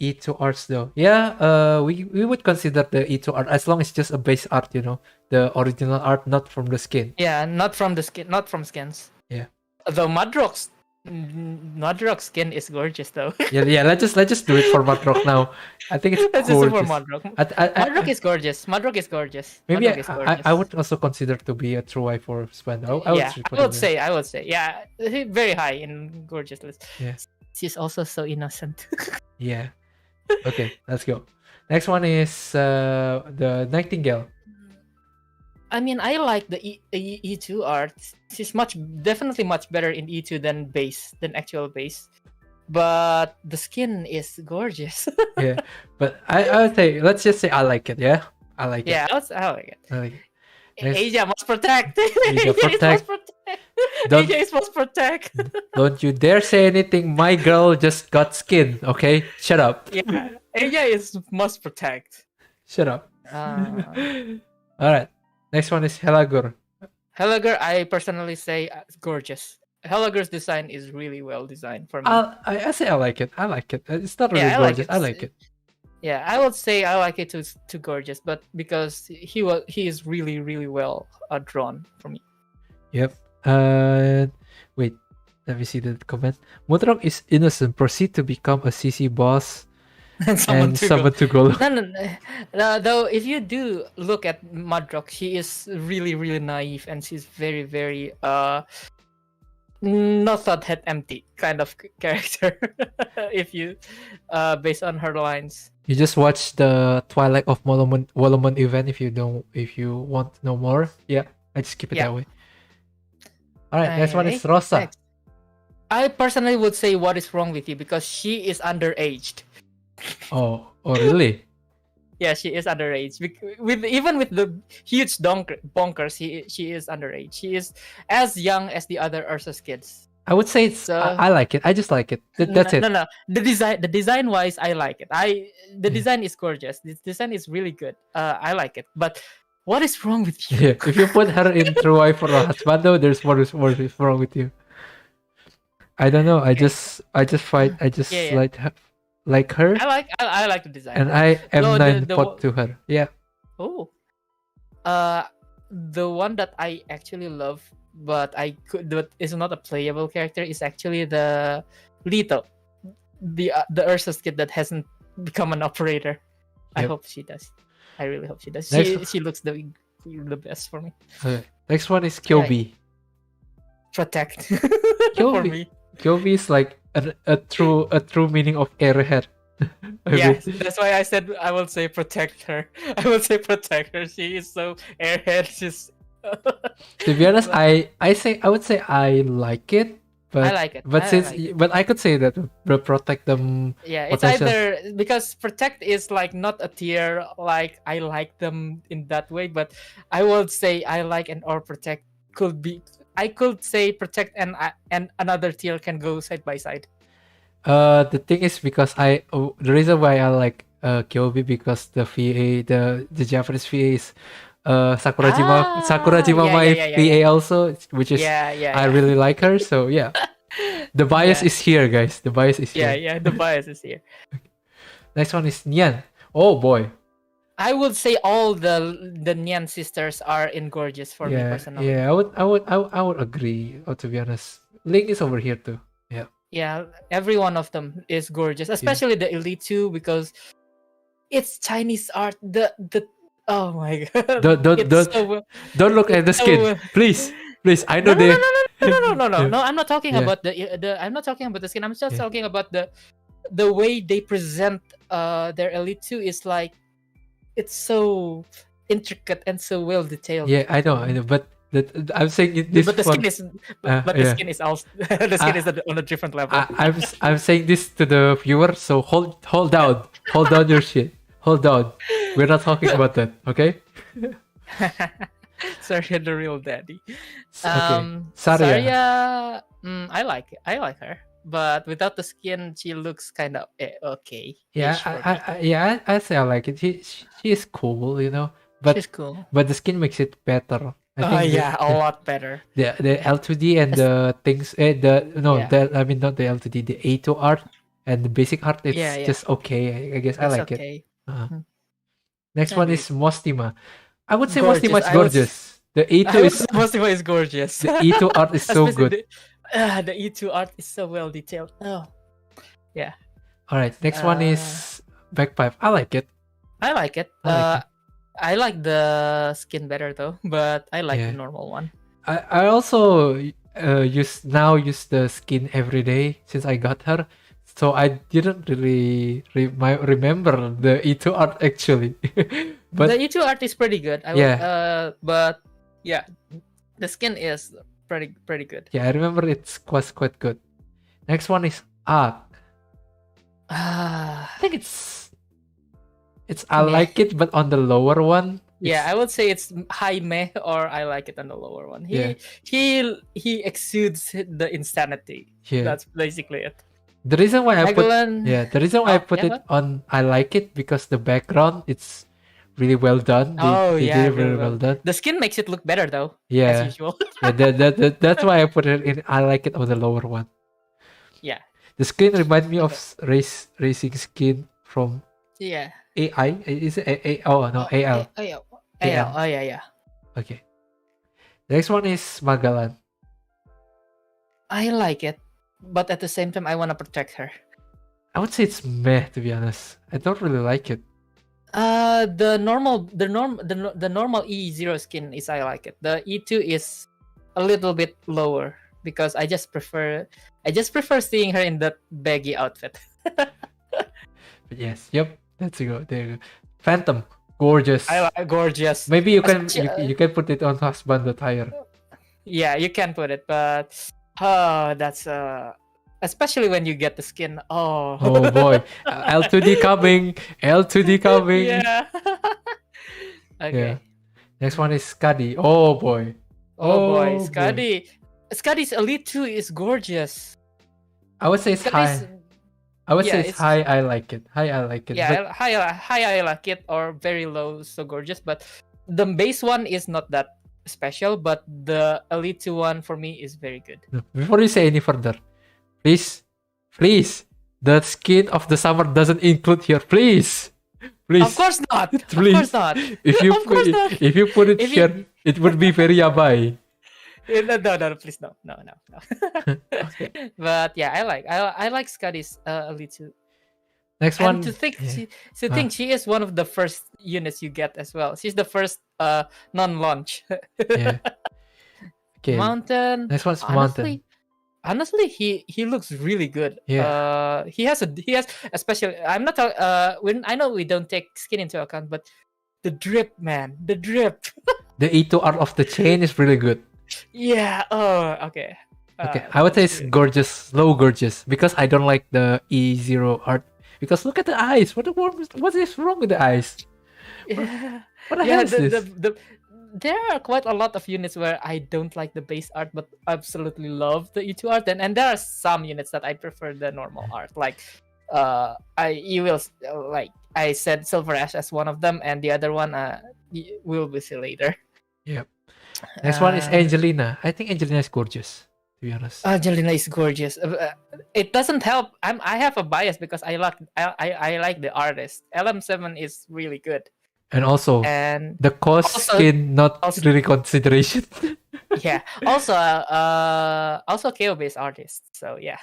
E2 arts though. Yeah, we would consider the E2 art as long as it's just a base art, you know, the original art, not from the skin. Yeah, not from skins. Yeah. Though Mudrock's skin is gorgeous though. Yeah. Let's just do it for Matarok now. I think it's Let's just do gorgeous. for Mudrock. Mudrock is gorgeous. Mudrock is gorgeous. Maybe Mudrock is gorgeous. I would also consider to be a true eye for Spender. I would say. Yeah, very high in gorgeous list. Yeah. She's also so innocent. Yeah. Okay, let's go. Next one is the Nightingale. I mean, I like the E2 art. She's definitely much better in E2 than actual base. But the skin is gorgeous. Yeah, but I would say, let's just say I like it. Yeah, I like it. Yeah, I like it. I like it. Next- Asia must protect. Asia protect. Don't- Asia must protect. Don't you dare say anything. My girl just got skin. Okay, shut up. Yeah, Asia must protect. Shut up. All right. Next one is Helagur. Helagur, I personally say gorgeous. Helagur's design is really well designed for me. I say I like it. I like it. It's not really Yeah, I like gorgeous. it. I like it. Yeah, I would say I like it too gorgeous, but because he is really really well drawn for me. Yep. Wait. Let me see the comment. Mutrok is innocent. Proceed to become a CC boss and summon to go. No. Though if you do look at Mudrock, she is really really naive and she's very very not thought head empty kind of character. If you based on her lines. You just watch the Twilight of Wolomon event if you want to know more. Yeah, I just keep it that way. All right, next one is Rosa. Next. I personally would say what is wrong with you because she is underaged. Oh, really? Yeah, she is underage. Even with the huge bonkers, she is underage. She is as young as the other Ursa's kids. I would say it's. So- I like it. I just like it. That's it. No. The design wise, I like it. The design is gorgeous. The design is really good. I like it. But what is wrong with you? Yeah. If you put her in true wife or a husbando, there's what is wrong with you. I don't know. I just find Yeah. like her, I like the design. and I am No, nine the pot to her. Yeah. Oh, the one that I actually love, but is not a playable character, is actually the Lito, the Ursa's kid that hasn't become an operator. I Yep. hope she does. I really hope she does. Next- She looks the best for me. Okay. Next one is Kyobi. Protect for Kyobi. me. Kyobi is like a true meaning of airhead. I Yeah, mean, that's why I said I will say protect her. I will say protect her. She is so airhead. She's. to be honest, I would say I like it, but I like it. But I like it. but I could say that protect them. Yeah, it's potential. either because protect is like not a tier like I like them in that way, but I would say I like and or protect could be. I could say protect and another tier can go side by side. The thing is because the reason why I like Kyobi because the VA the Japanese VA is Sakurajima my VA also, which is I really like her, so yeah. The bias is here, guys. The bias is here. Yeah, the bias is here. Next one is Nyan. Oh boy. I would say all the Nyan sisters are in gorgeous for me personally. Yeah, I would agree. To be honest, Link is over here too. Yeah. Yeah, every one of them is gorgeous, especially the Elite 2 because it's Chinese art. The oh my god. Don't look at the skin, please. I know No. I'm not talking about I'm not talking about the skin. I'm just talking about the way they present their Elite 2 is like it's so intricate and so well detailed. Yeah, I know, but I'm saying this. But the skin is, the skin is also the skin is on a different level. I'm saying this to the viewer, so hold down your shit, hold down. We're not talking about that, okay? Sorry, the real daddy. Okay. Saweria, I like her, but without the skin, she looks kind of okay. Yeah, I say I like it. She is cool, you know. But she's cool. But the skin makes it better. I think a lot better. The L2D and the things. I mean not the L2D, the A2 art and the basic art. It's just okay. I guess I like it. Next one is Mostima. I would say Mostima is gorgeous. The E2 Mostima is gorgeous. The E2 art is so good. The E2 art is so well detailed. Oh, yeah. All right. Next one is Bagpipe. I like it. I like it. I like the skin better though, but I like the normal one. I also use the skin every day since I got her, so I didn't really remember the E2 art actually. But the E2 art is pretty good. But yeah, the skin is pretty good. Yeah, I remember it was quite good. Next one is Ark. I think I like it, but on the lower one. Yeah, I would say it's high meh, or I like it on the lower one. He exudes the insanity. Yeah. That's basically it. The reason why I put it on I like it because the background it's really well done. They did it really well done. The skin makes it look better though. Yeah. As usual. That's why I put it in I like it on the lower one. Yeah. The skin reminds me of racing skin from AI. Is it A? Oh no, AL. AL. Oh yeah. Okay. The next one is Magalan. I like it, but at the same time, I want to protect her. I would say it's meh, to be honest. I don't really like it. The normal E0 skin is I like it. The E2 is a little bit lower because I just prefer seeing her in that baggy outfit. But yes, yep. There you go. Phantom, gorgeous. I like gorgeous. Maybe you can put it on husband attire. Yeah, you can put it, but that's especially when you get the skin. Oh boy, L2D coming. Yeah. Okay. Yeah. Next one is Skadi. Oh boy, Skadi. Scotty's Elite 2 is gorgeous. I would say it's Scotty's, high. I would yeah, say it's high. I like it. High. I like it. yeah, But high I like it, or very low, so gorgeous. But the base one is not that special, but the Elite 2 one for me is very good. before you say any further, please, the skin of the summer doesn't include here. Please. Of course not. Please. Of course not. If you Of course not. if you put it If you- here, it would be very yabai. No, please no. But yeah, I like Scotty's Elite 2. Next And one. to think, yeah. she is one of the first units you get as well. She's the first non-launch. Yeah. Okay. Mountain. Next one's mountain. Honestly, he looks really good. Yeah. He has especially. I'm not when I know we don't take skin into account, but the drip, man, the drip. The E2 art of the chain is really good. Yeah. Oh, okay. Okay, I would say it's gorgeous, low gorgeous, because I don't like the E0 art. Because look at the eyes. What is wrong with the eyes? Yeah. What the hell is this? There are quite a lot of units where I don't like the base art, but absolutely love the E2 art. And there are some units that I prefer the normal art. Like, like I said, Silver Ash as one of them, and the other one, we'll see later. Yep. Next one is Angelina. I think Angelina is gorgeous, to be honest. Angelina is gorgeous. It doesn't help. I have a bias because I like the artist. LM7 is really good. And also, And the cost skin not really consideration. yeah. Also KO based artist. So yeah.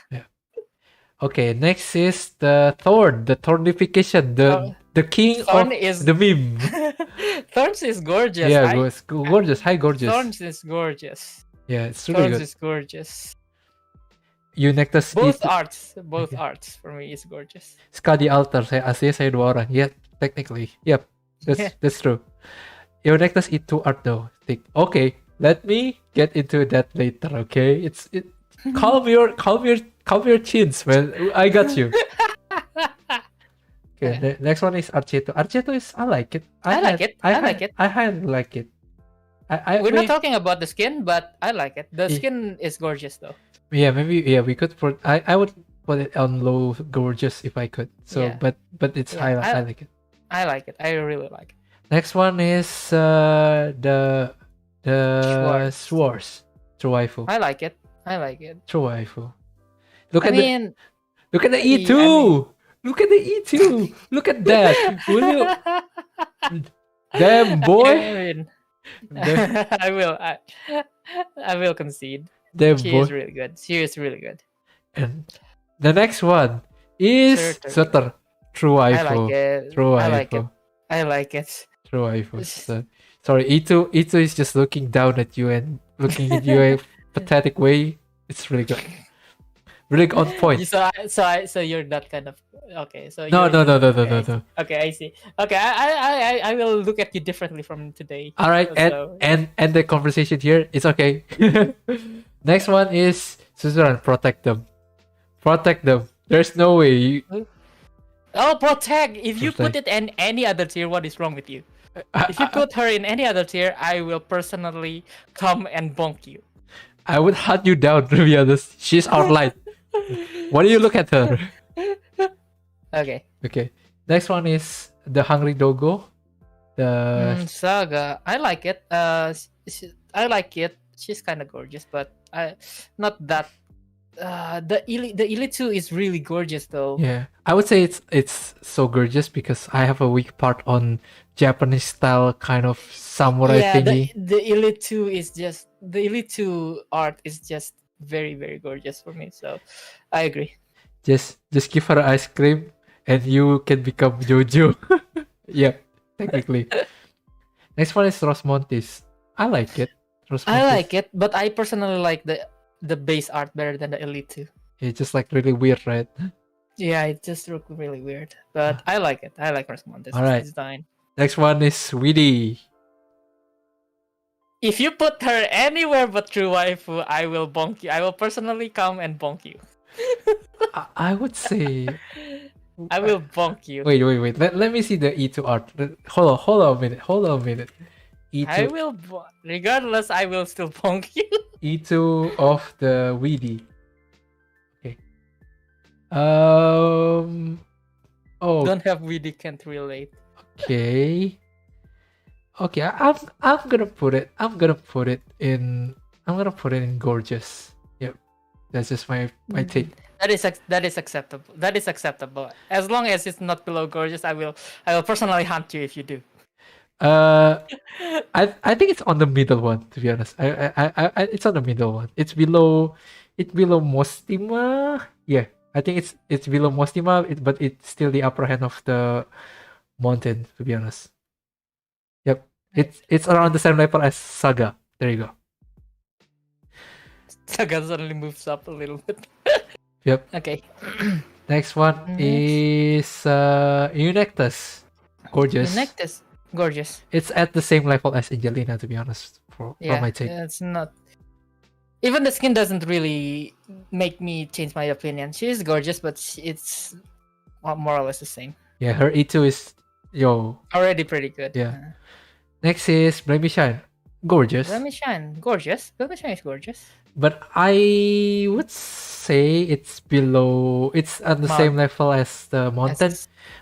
Okay, next is the Thorn, the Thornification, the king Thorn of is the meme. Thorns is gorgeous. Yeah, gorgeous, high gorgeous. Thorns is gorgeous. Yeah, it's really Thorns good. is gorgeous. Unectus Both E2. arts for me is gorgeous. Skadi Altar, aslinya saya 2 orang. Yeah, technically. Yep, that's true. Unectus E2 art though. Okay, let me get into that later. Okay, calm your chins, man. I got you. Okay, the next one is Archeto. Archeto is I like it. I like it. I highly like it. We're not talking about the skin, but I like it. The skin is gorgeous though. Yeah, maybe we could put. I would put it on low gorgeous if I could. So, Yeah. but it's high. I like it. I like it. I really like it. Next one is the Swords. True waifu. I like it. True waifu. Look I at mean, the E2. Look at the E2. Look at that. Will you? Damn boy. I will concede. Damn She boy. is really good. She is really good. And the next one is Sutter. True I waifu. like it. True I like it. waifu. I like it. True waifu. So, sorry, E2 is just looking down at you and looking at you a pathetic way. It's really good. Really on point. So you're that kind of okay. So No. Okay, I see. Okay, I will look at you differently from today. All right, and the conversation here. It's okay. Next one is Suzuran. Protect them. There's no way. Protect. If you put it in any other tier, what is wrong with you? If you put her in any other tier, I will personally come and bonk you. I would hunt you down, to be honest. She's our light. Why do you look at her? Okay. Next one is the Hungry Dogo. The Saga. I like it. I like it. She's kind of gorgeous, but not that. The Elite 2 is really gorgeous though. Yeah, I would say it's so gorgeous because I have a weak part on Japanese style kind of samurai thingy. The Elite 2 is just the Elite 2 art is just very, very gorgeous for me. So I agree. Just give her ice cream and you can become Jojo. Yeah, technically. Next one is Rosmontis. I like it. I like it, but I personally like the base art better than the Elite 2. It's just like really weird, right? Yeah, it just looks really weird. But I like it. I like Rosmontis' design. Next one is Weedy. If you put her anywhere but True Waifu, I will bonk you. I will personally come and bonk you. I would say... I will bonk you. Wait. Let me see the E2 art. Hold on a minute. I E2 will, regardless, I will still bonk you. E2 of the Weedy. Okay. Oh. Don't have Weedy, can't relate. Okay. Okay. I'm gonna put it. I'm gonna put it in gorgeous. Yep. That's just my take. That is acceptable. That is acceptable. As long as it's not below gorgeous, I will personally hunt you if you do. I think it's on the middle one, to be honest. I it's on the middle one. It's below Mostima. Yeah, I think it's below Mostima, but it's still the upper hand of the mountain, to be honest. Yep. It's around the same level as Saga. There you go. Saga suddenly moves up a little bit. Yep. Okay. Next one is Eunectus. Gorgeous. Eunectus. Gorgeous. It's at the same level as Angelina, to be honest, for my take. Yeah, it's not. Even the skin doesn't really make me change my opinion. She is gorgeous, but it's more or less the same. Yeah, her E2 is already pretty good. Yeah. Next is Blemishan. Gorgeous. Blemishan. Gorgeous. Blemishan is gorgeous. But I would say it's below. It's at the same level as the mountain.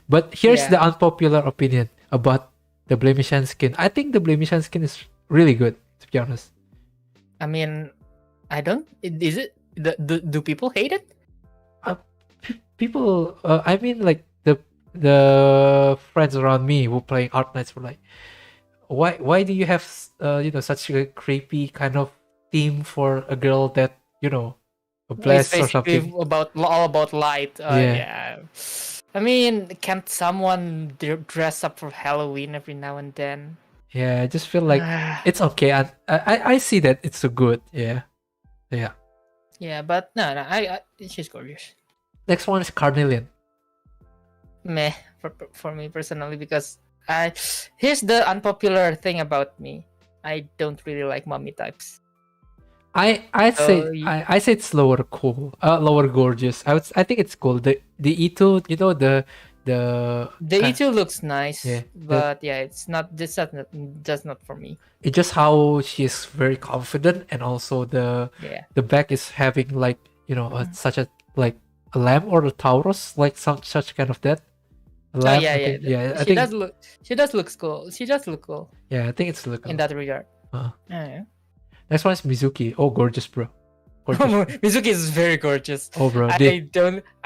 But here's the unpopular opinion about the Blemishan skin. I think the Blemishan skin is really good, to be honest. I mean, I don't. Is it? Do people hate it? People. I mean, like the friends around me who playing Arknights were like, why do you have such a creepy kind of theme for a girl that a blessed or something? All about light. Yeah. I mean, can't someone dress up for Halloween every now and then? Yeah, I just feel like it's okay. I see that it's so good. Yeah. Yeah, but no, she's gorgeous. Next one is Carnelian. Meh for me personally, because here's the unpopular thing about me. I don't really like mommy types. I say it's lower gorgeous. I think it's cool. The E2, the E2 looks nice, yeah, but it's not just not for me. It's just how she's very confident, and also the back is having like such a like a lamb or a Taurus, like such kind of that. Lamb, She does look cool. She does look cool. Yeah, I think it's look cool in that regard. Yeah. Next one is Mizuki. Oh, gorgeous, bro. Mizuki is very gorgeous. Oh, bro. I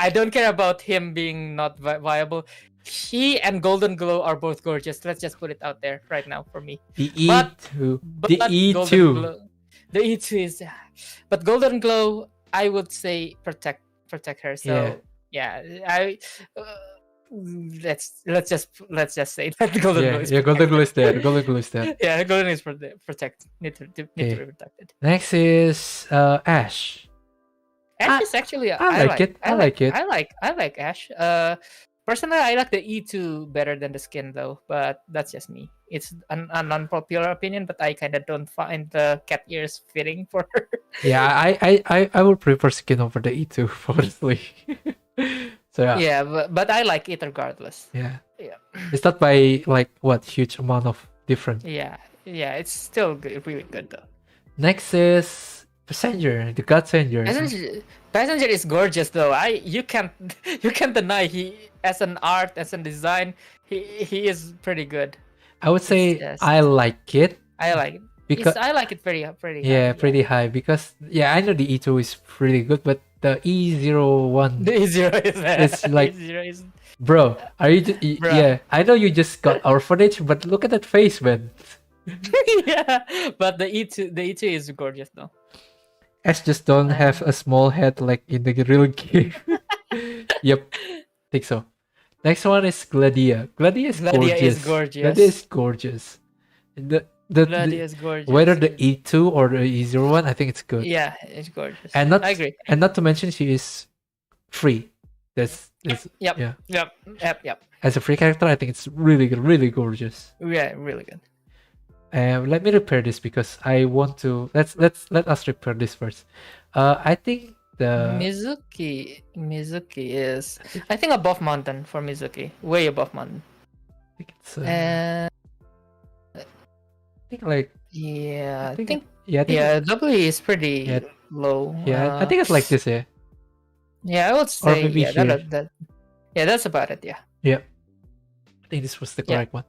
don't care about him being not viable. He and Golden Glow are both gorgeous. Let's just put it out there right now for me. The E2. The E2. The E2 is, but Golden Glow, I would say protect her. So let's just say that Golden Glow is Golden Glow is there. Golden Glow is there. Yeah, Golden is protect. Need to be protected. Next is Ash. Ash is actually I like Ash. Personally, I like the E2 better than the skin though, but that's just me. It's an unpopular opinion, but I kind of don't find the cat ears fitting for her. Yeah, I would prefer skin over the E2, honestly. So but I like it regardless. Yeah. It's not by like huge amount of difference. Yeah, it's still good, really good though. Next is Passenger, the God Passenger. Passenger is gorgeous though. You can't deny he as an art, as a design, he is pretty good. I would say I like it. I like it. Because I like it pretty high. Pretty high, because I know the E2 is pretty good, but the E01 the E0 is like E0 is... Bro, are you I know you just got orphanage, but look at that face, man. Yeah, but the E2 is gorgeous though. Ash just don't have a small head like in the real game. Yep, think so. Next one is Gladia. Gladia is gorgeous. Gladia is gorgeous. Gladia is gorgeous. Whether the E2 or the E01, I think it's good. Yeah, it's gorgeous. I agree. And not to mention, she is free. Yep. As a free character, I think it's really good, really gorgeous. Yeah, really good. Let me repair this because I want to. Let us repair this first. I think the Mizuki is, I think, above mountain for Mizuki, way above mountain. I think like Yeah, I think yeah, I think yeah, W is pretty Yeah. low. yeah, I think it's like this, yeah. Yeah, I would Or say maybe yeah, here. yeah, that's about it. Yeah. Yeah. I think this was the Yeah. correct one.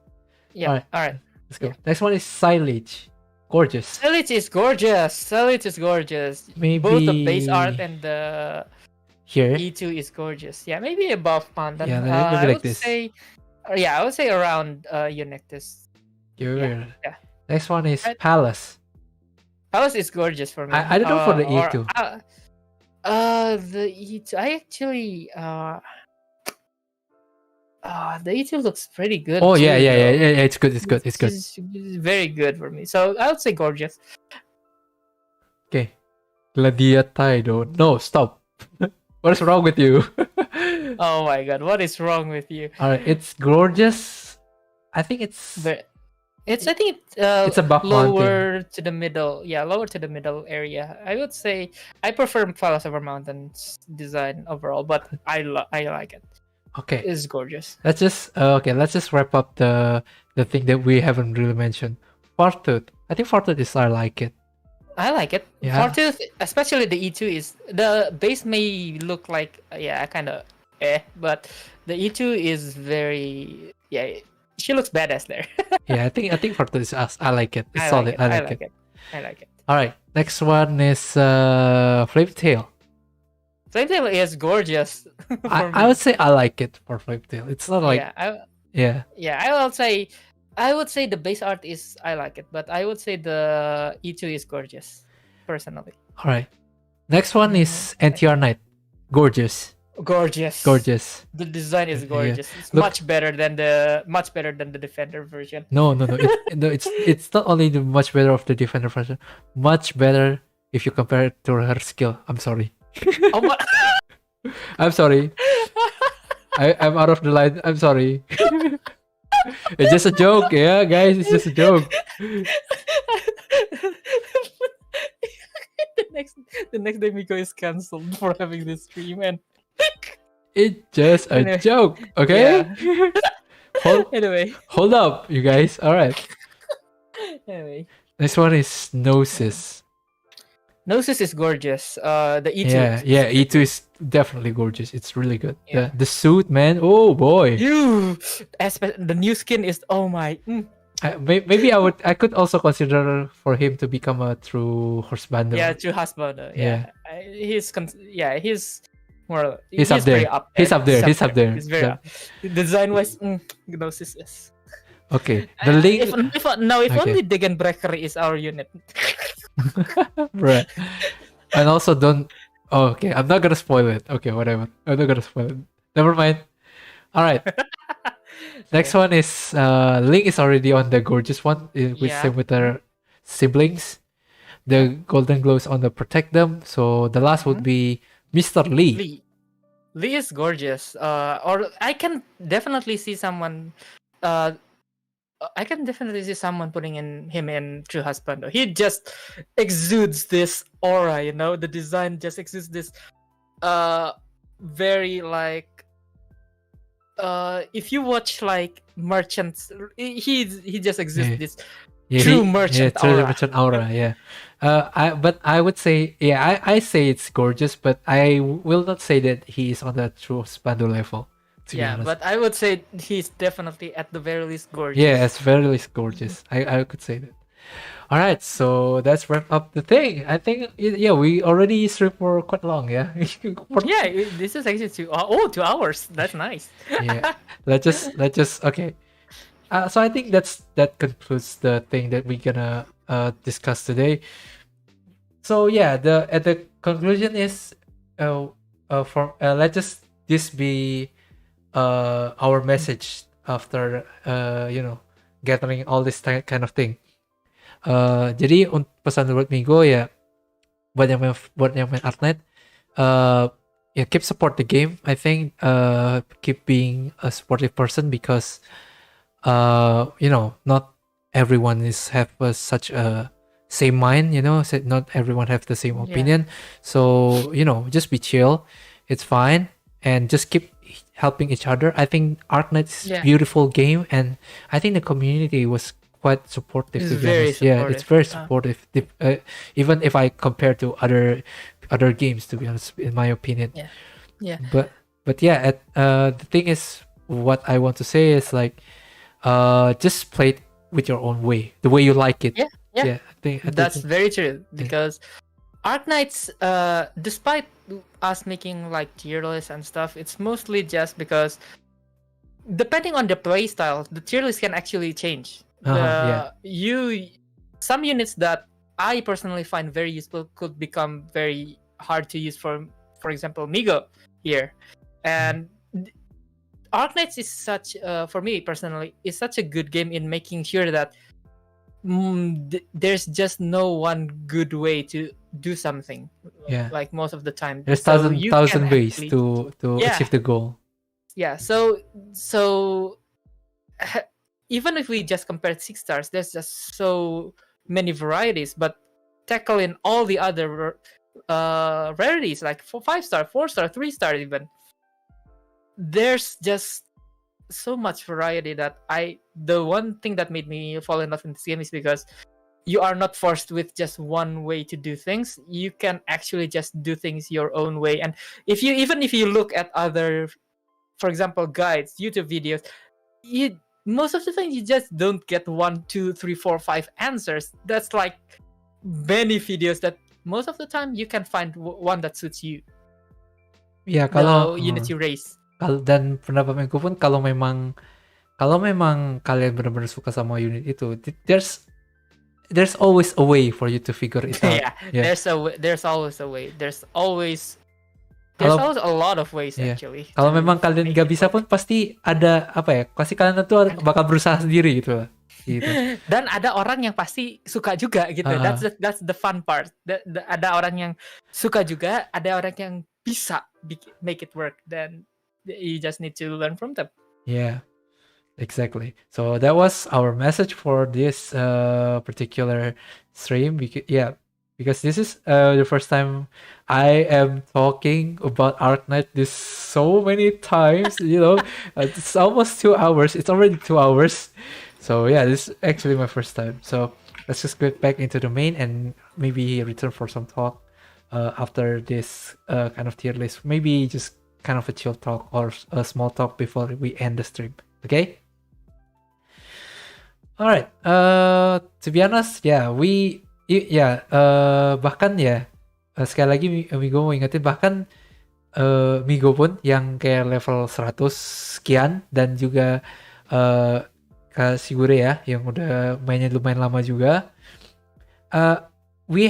Yeah. Alright. All right. Let's go. Yeah. Next one is silage. Gorgeous. Silage is gorgeous. Silage is gorgeous. Maybe Both the base art and the here. E2 is gorgeous. Yeah, maybe above Pandan. Yeah, maybe I like would this. say, I would say around Unectus. Here. Yeah. Next one is Right. Palace. Palace is gorgeous for me. I don't know for the Or, E2. the E2. I actually the E2 looks pretty good. Oh too, yeah, though. it's good. It's good. It's good. It's very good for me. So I would say gorgeous. Okay. Gladiataido. No, stop. What is wrong with you? Oh my god, what is wrong with you? Alright, it's gorgeous. I think it's I think it's above lower to the middle. Yeah, lower to the middle area. I would say I prefer Palace over Mountains design overall, but I like it. okay. It's gorgeous. Let's just let's just wrap up the thing that we haven't really mentioned. Fartooth. I think Fartooth is I like it. I like it. Yeah. Fartooth, especially the E2 is the base may look like kind of but the E2 is very she looks badass there. Yeah, I think Fartooth is us. I like it. It's I solid. like it. I like it. I like it. Alright, next one is Flametail. Flametail is gorgeous. I would say I like it for Flametail. It's not like yeah. I would say the base art is I like it, but I would say the E2 is gorgeous, personally. All right. Next one is NTR Knight. Gorgeous. Gorgeous. The design is gorgeous. It's Look- much better than the Defender version. No. It's not only the much better of the Defender version. Much better if you compare it to her skill. I'm sorry. Oh my! I'm sorry. I'm out of the line. I'm sorry. It's just a joke, yeah, guys. It's just a joke. the next day Migo is cancelled for having this stream, and It's just a Anyway. joke, okay? anyway. Hold up, you guys. All right. Anyway, Next one is Gnosis. Gnosis is gorgeous. The E2. Yeah. E2 is definitely gorgeous. It's really good. Yeah. The suit, man. Oh boy. The new skin is Maybe I could also consider for him to become a true horse bundle. Yeah, true husband. Yeah. He's more. He's up very there. up He's up there. He's up there. He's very up. Design wise, Gnosis is. Okay. The link. If Okay. only Degen Breaker is our unit. Right. And also don't. Oh, okay. I'm not gonna spoil it. Okay, whatever. I'm not gonna spoil it. Never mind. All right. Next one is Link is already on the gorgeous one with Yeah. same with her siblings. The golden glows on the protect them. So the last would be Mr. Lee. Lee is gorgeous. Or I can definitely see someone. I can definitely see someone putting him in True Husband. He just exudes this aura, you know. The design just exudes this, very like. If you watch like merchants, he just exudes Yeah. this Yeah, true merchant true aura. merchant aura. Yeah. I would say I say it's gorgeous, but I will not say that he is on the true Spando level. To be Yeah, honest. but I would say he's definitely at the very least gorgeous. Yeah, it's very gorgeous. I could say that. All right, so that's wrap up the thing. I think we already streamed for quite long. Yeah. Yeah, this is actually 2 hours. That's nice. Yeah. Let's just okay. So I think that concludes the thing that we're gonna discuss today. So yeah, the conclusion is let just this be our message after gathering all this kind of thing. Jadi pesan buat Migo ya buat yang main Arknight, keep support the game. I think keep being a supportive person because not everyone have such a same mind. Not everyone have the same opinion. So just be chill. It's fine, and just keep helping each other. I think Arknights is a beautiful game, and I think the community was quite supportive, It's to be very honest. Yeah, it's supportive. very supportive. Even if I compare to other games, to be honest, in my opinion. Yeah. Yeah. But yeah, the thing is, what I want to say is like, just play it with your own way, the way you like it. Yeah, yeah. Yeah, I That's think very true because Arknights, despite us making like tier lists and stuff, it's mostly just because depending on the play style, the tier list can actually change. yeah. Some units that I personally find very useful could become very hard to use for example, Migo here, and Arknights is such, for me personally, is such a good game in making sure that there's just no one good way to do something. Yeah. Like most of the time, There's so you thousand can ways actually, to Yeah. achieve the goal. yeah. So even if we just compared 6 stars, there's just so many varieties. But tackling all the other rarities like 5-star, 4-star, 3-star even, there's just so much variety that the one thing that made me fall in love in this game is because you are not forced with just one way to do things. You can actually just do things your own way. And if you look at other, for example, guides, YouTube videos, most of the time you just don't get 1, 2, 3, 4, 5 answers. That's like many videos that most of the time you can find one that suits you. Ya, The unit you raise. dan pendapatku pun kalau memang kalian benar-benar suka sama unit itu, there's always a way for you to figure it out. Yeah. There's always a way. There's always a lot of ways actually. Kalau memang kalian nggak bisa pun pasti ada pasti kalian tuh bakal berusaha sendiri gitu. Dan ada orang yang pasti suka juga gitu. That's the fun part. Ada orang yang suka juga, ada orang yang bisa make it work. Then you just need to learn from them. Yeah, exactly. So that was our message for this particular stream. Because this is the first time I am talking about Arknight this so many times. It's almost 2 hours. It's already 2 hours. So yeah, this is actually my first time. So let's just get back into the main and maybe return for some talk after this kind of tier list. Maybe just kind of a chill talk or a small talk before we end the stream. Okay? Alright. To be honest, bahkan sekali lagi Migo mau ingetin, bahkan Migo pun yang kayak level 100 sekian dan juga Saweria yang udah mainnya lumayan lama juga, we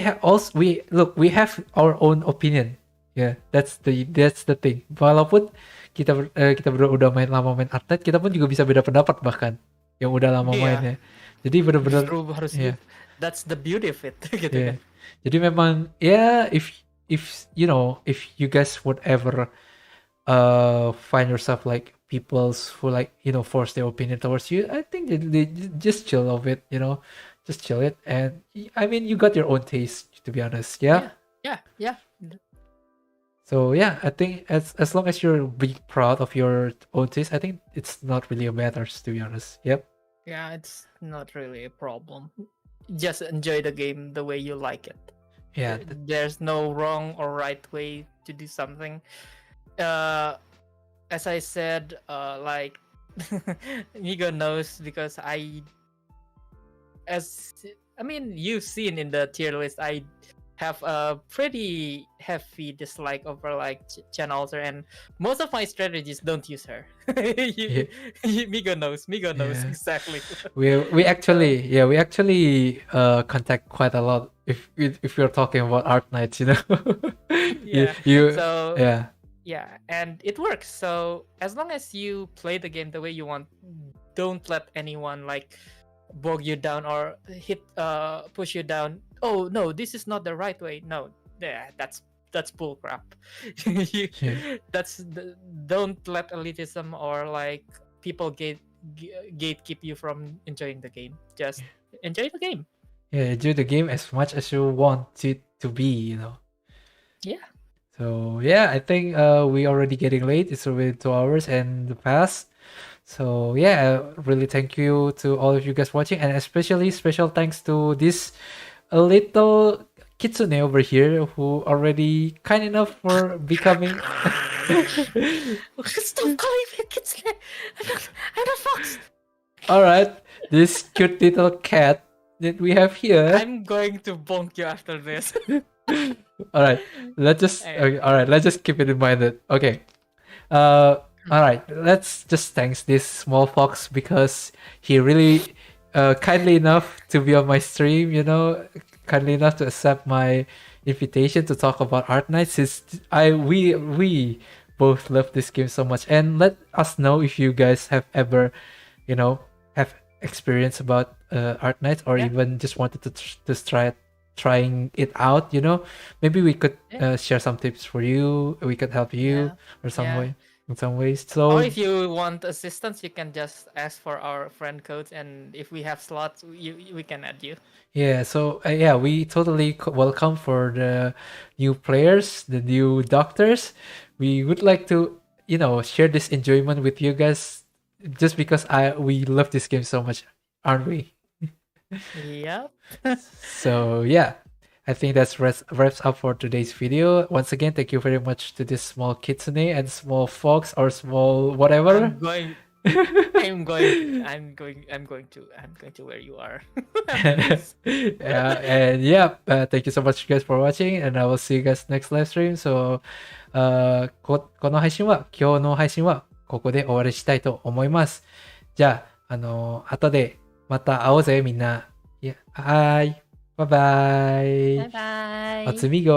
have our own opinion. Yeah, that's the thing. Walaupun kita udah main Arknight, kita pun juga bisa beda pendapat bahkan yang udah lama mainnya. Jadi benar-benar harus that's the beauty of it. Gitu kan. Jadi memang if you guys would ever find yourself like people's who force their opinion towards you, I think they just chill of it, just chill it. And I mean, you got your own taste, to be honest. Yeah. So yeah, I think as long as you're being proud of your own taste, I think it's not really a matter, to be honest. Yep. Yeah, it's not really a problem. Just enjoy the game the way you like it. Yeah. There's no wrong or right way to do something. As I said, like Migo knows because you've seen in the tier list, I have a pretty heavy dislike over like channels, and most of my strategies don't use her. Migo knows exactly. we actually contact quite a lot if you're talking about Arknights, Yeah, and it works. So as long as you play the game the way you want, don't let anyone like bog you down or push you down. Oh no, this is not the right way. No, that's bull crap. Don't let elitism or like people gatekeep you from enjoying the game. Just enjoy the game. Yeah, enjoy the game as much as you want it to be, Yeah. So yeah, I think we already getting late. It's already 2 hours and the past. So yeah, really thank you to all of you guys watching, and especially special thanks to this a little kitsune over here who already kind enough for becoming. Stop calling me a kitsune. I'm not fox. All right, this cute little cat that we have here. I'm going to bonk you after this. All right, let's just okay, all right, let's just keep it in mind that okay. All right, let's just thanks this small fox because he really kindly enough to be on my stream, you know, kindly enough to accept my invitation to talk about Arknights. We both love this game so much, and let us know if you guys have ever, you know, have experience about Arknights or even just wanted to trying it out, you know. Maybe we could share some tips for you. We could help you or some way in some ways. So or if you want assistance, you can just ask for our friend codes, and if we have slots, we can add you. yeah, so yeah, we totally welcome for the new players, the new doctors. We would like to, you know, share this enjoyment with you guys just because we love this game so much, aren't we? Yep. So yeah, I think that's wraps up for today's video. Once again, thank you very much to this small kitsune and small fox or small whatever. I'm going to where you are. Yeah, and yeah, thank you so much guys for watching, and I will see you guys next live stream. So, この配信は今日の配信はここで終わりしたいと思います。じゃあ後でまた会おうぜみんな。はい、バイバイ。バイバイ。Attribution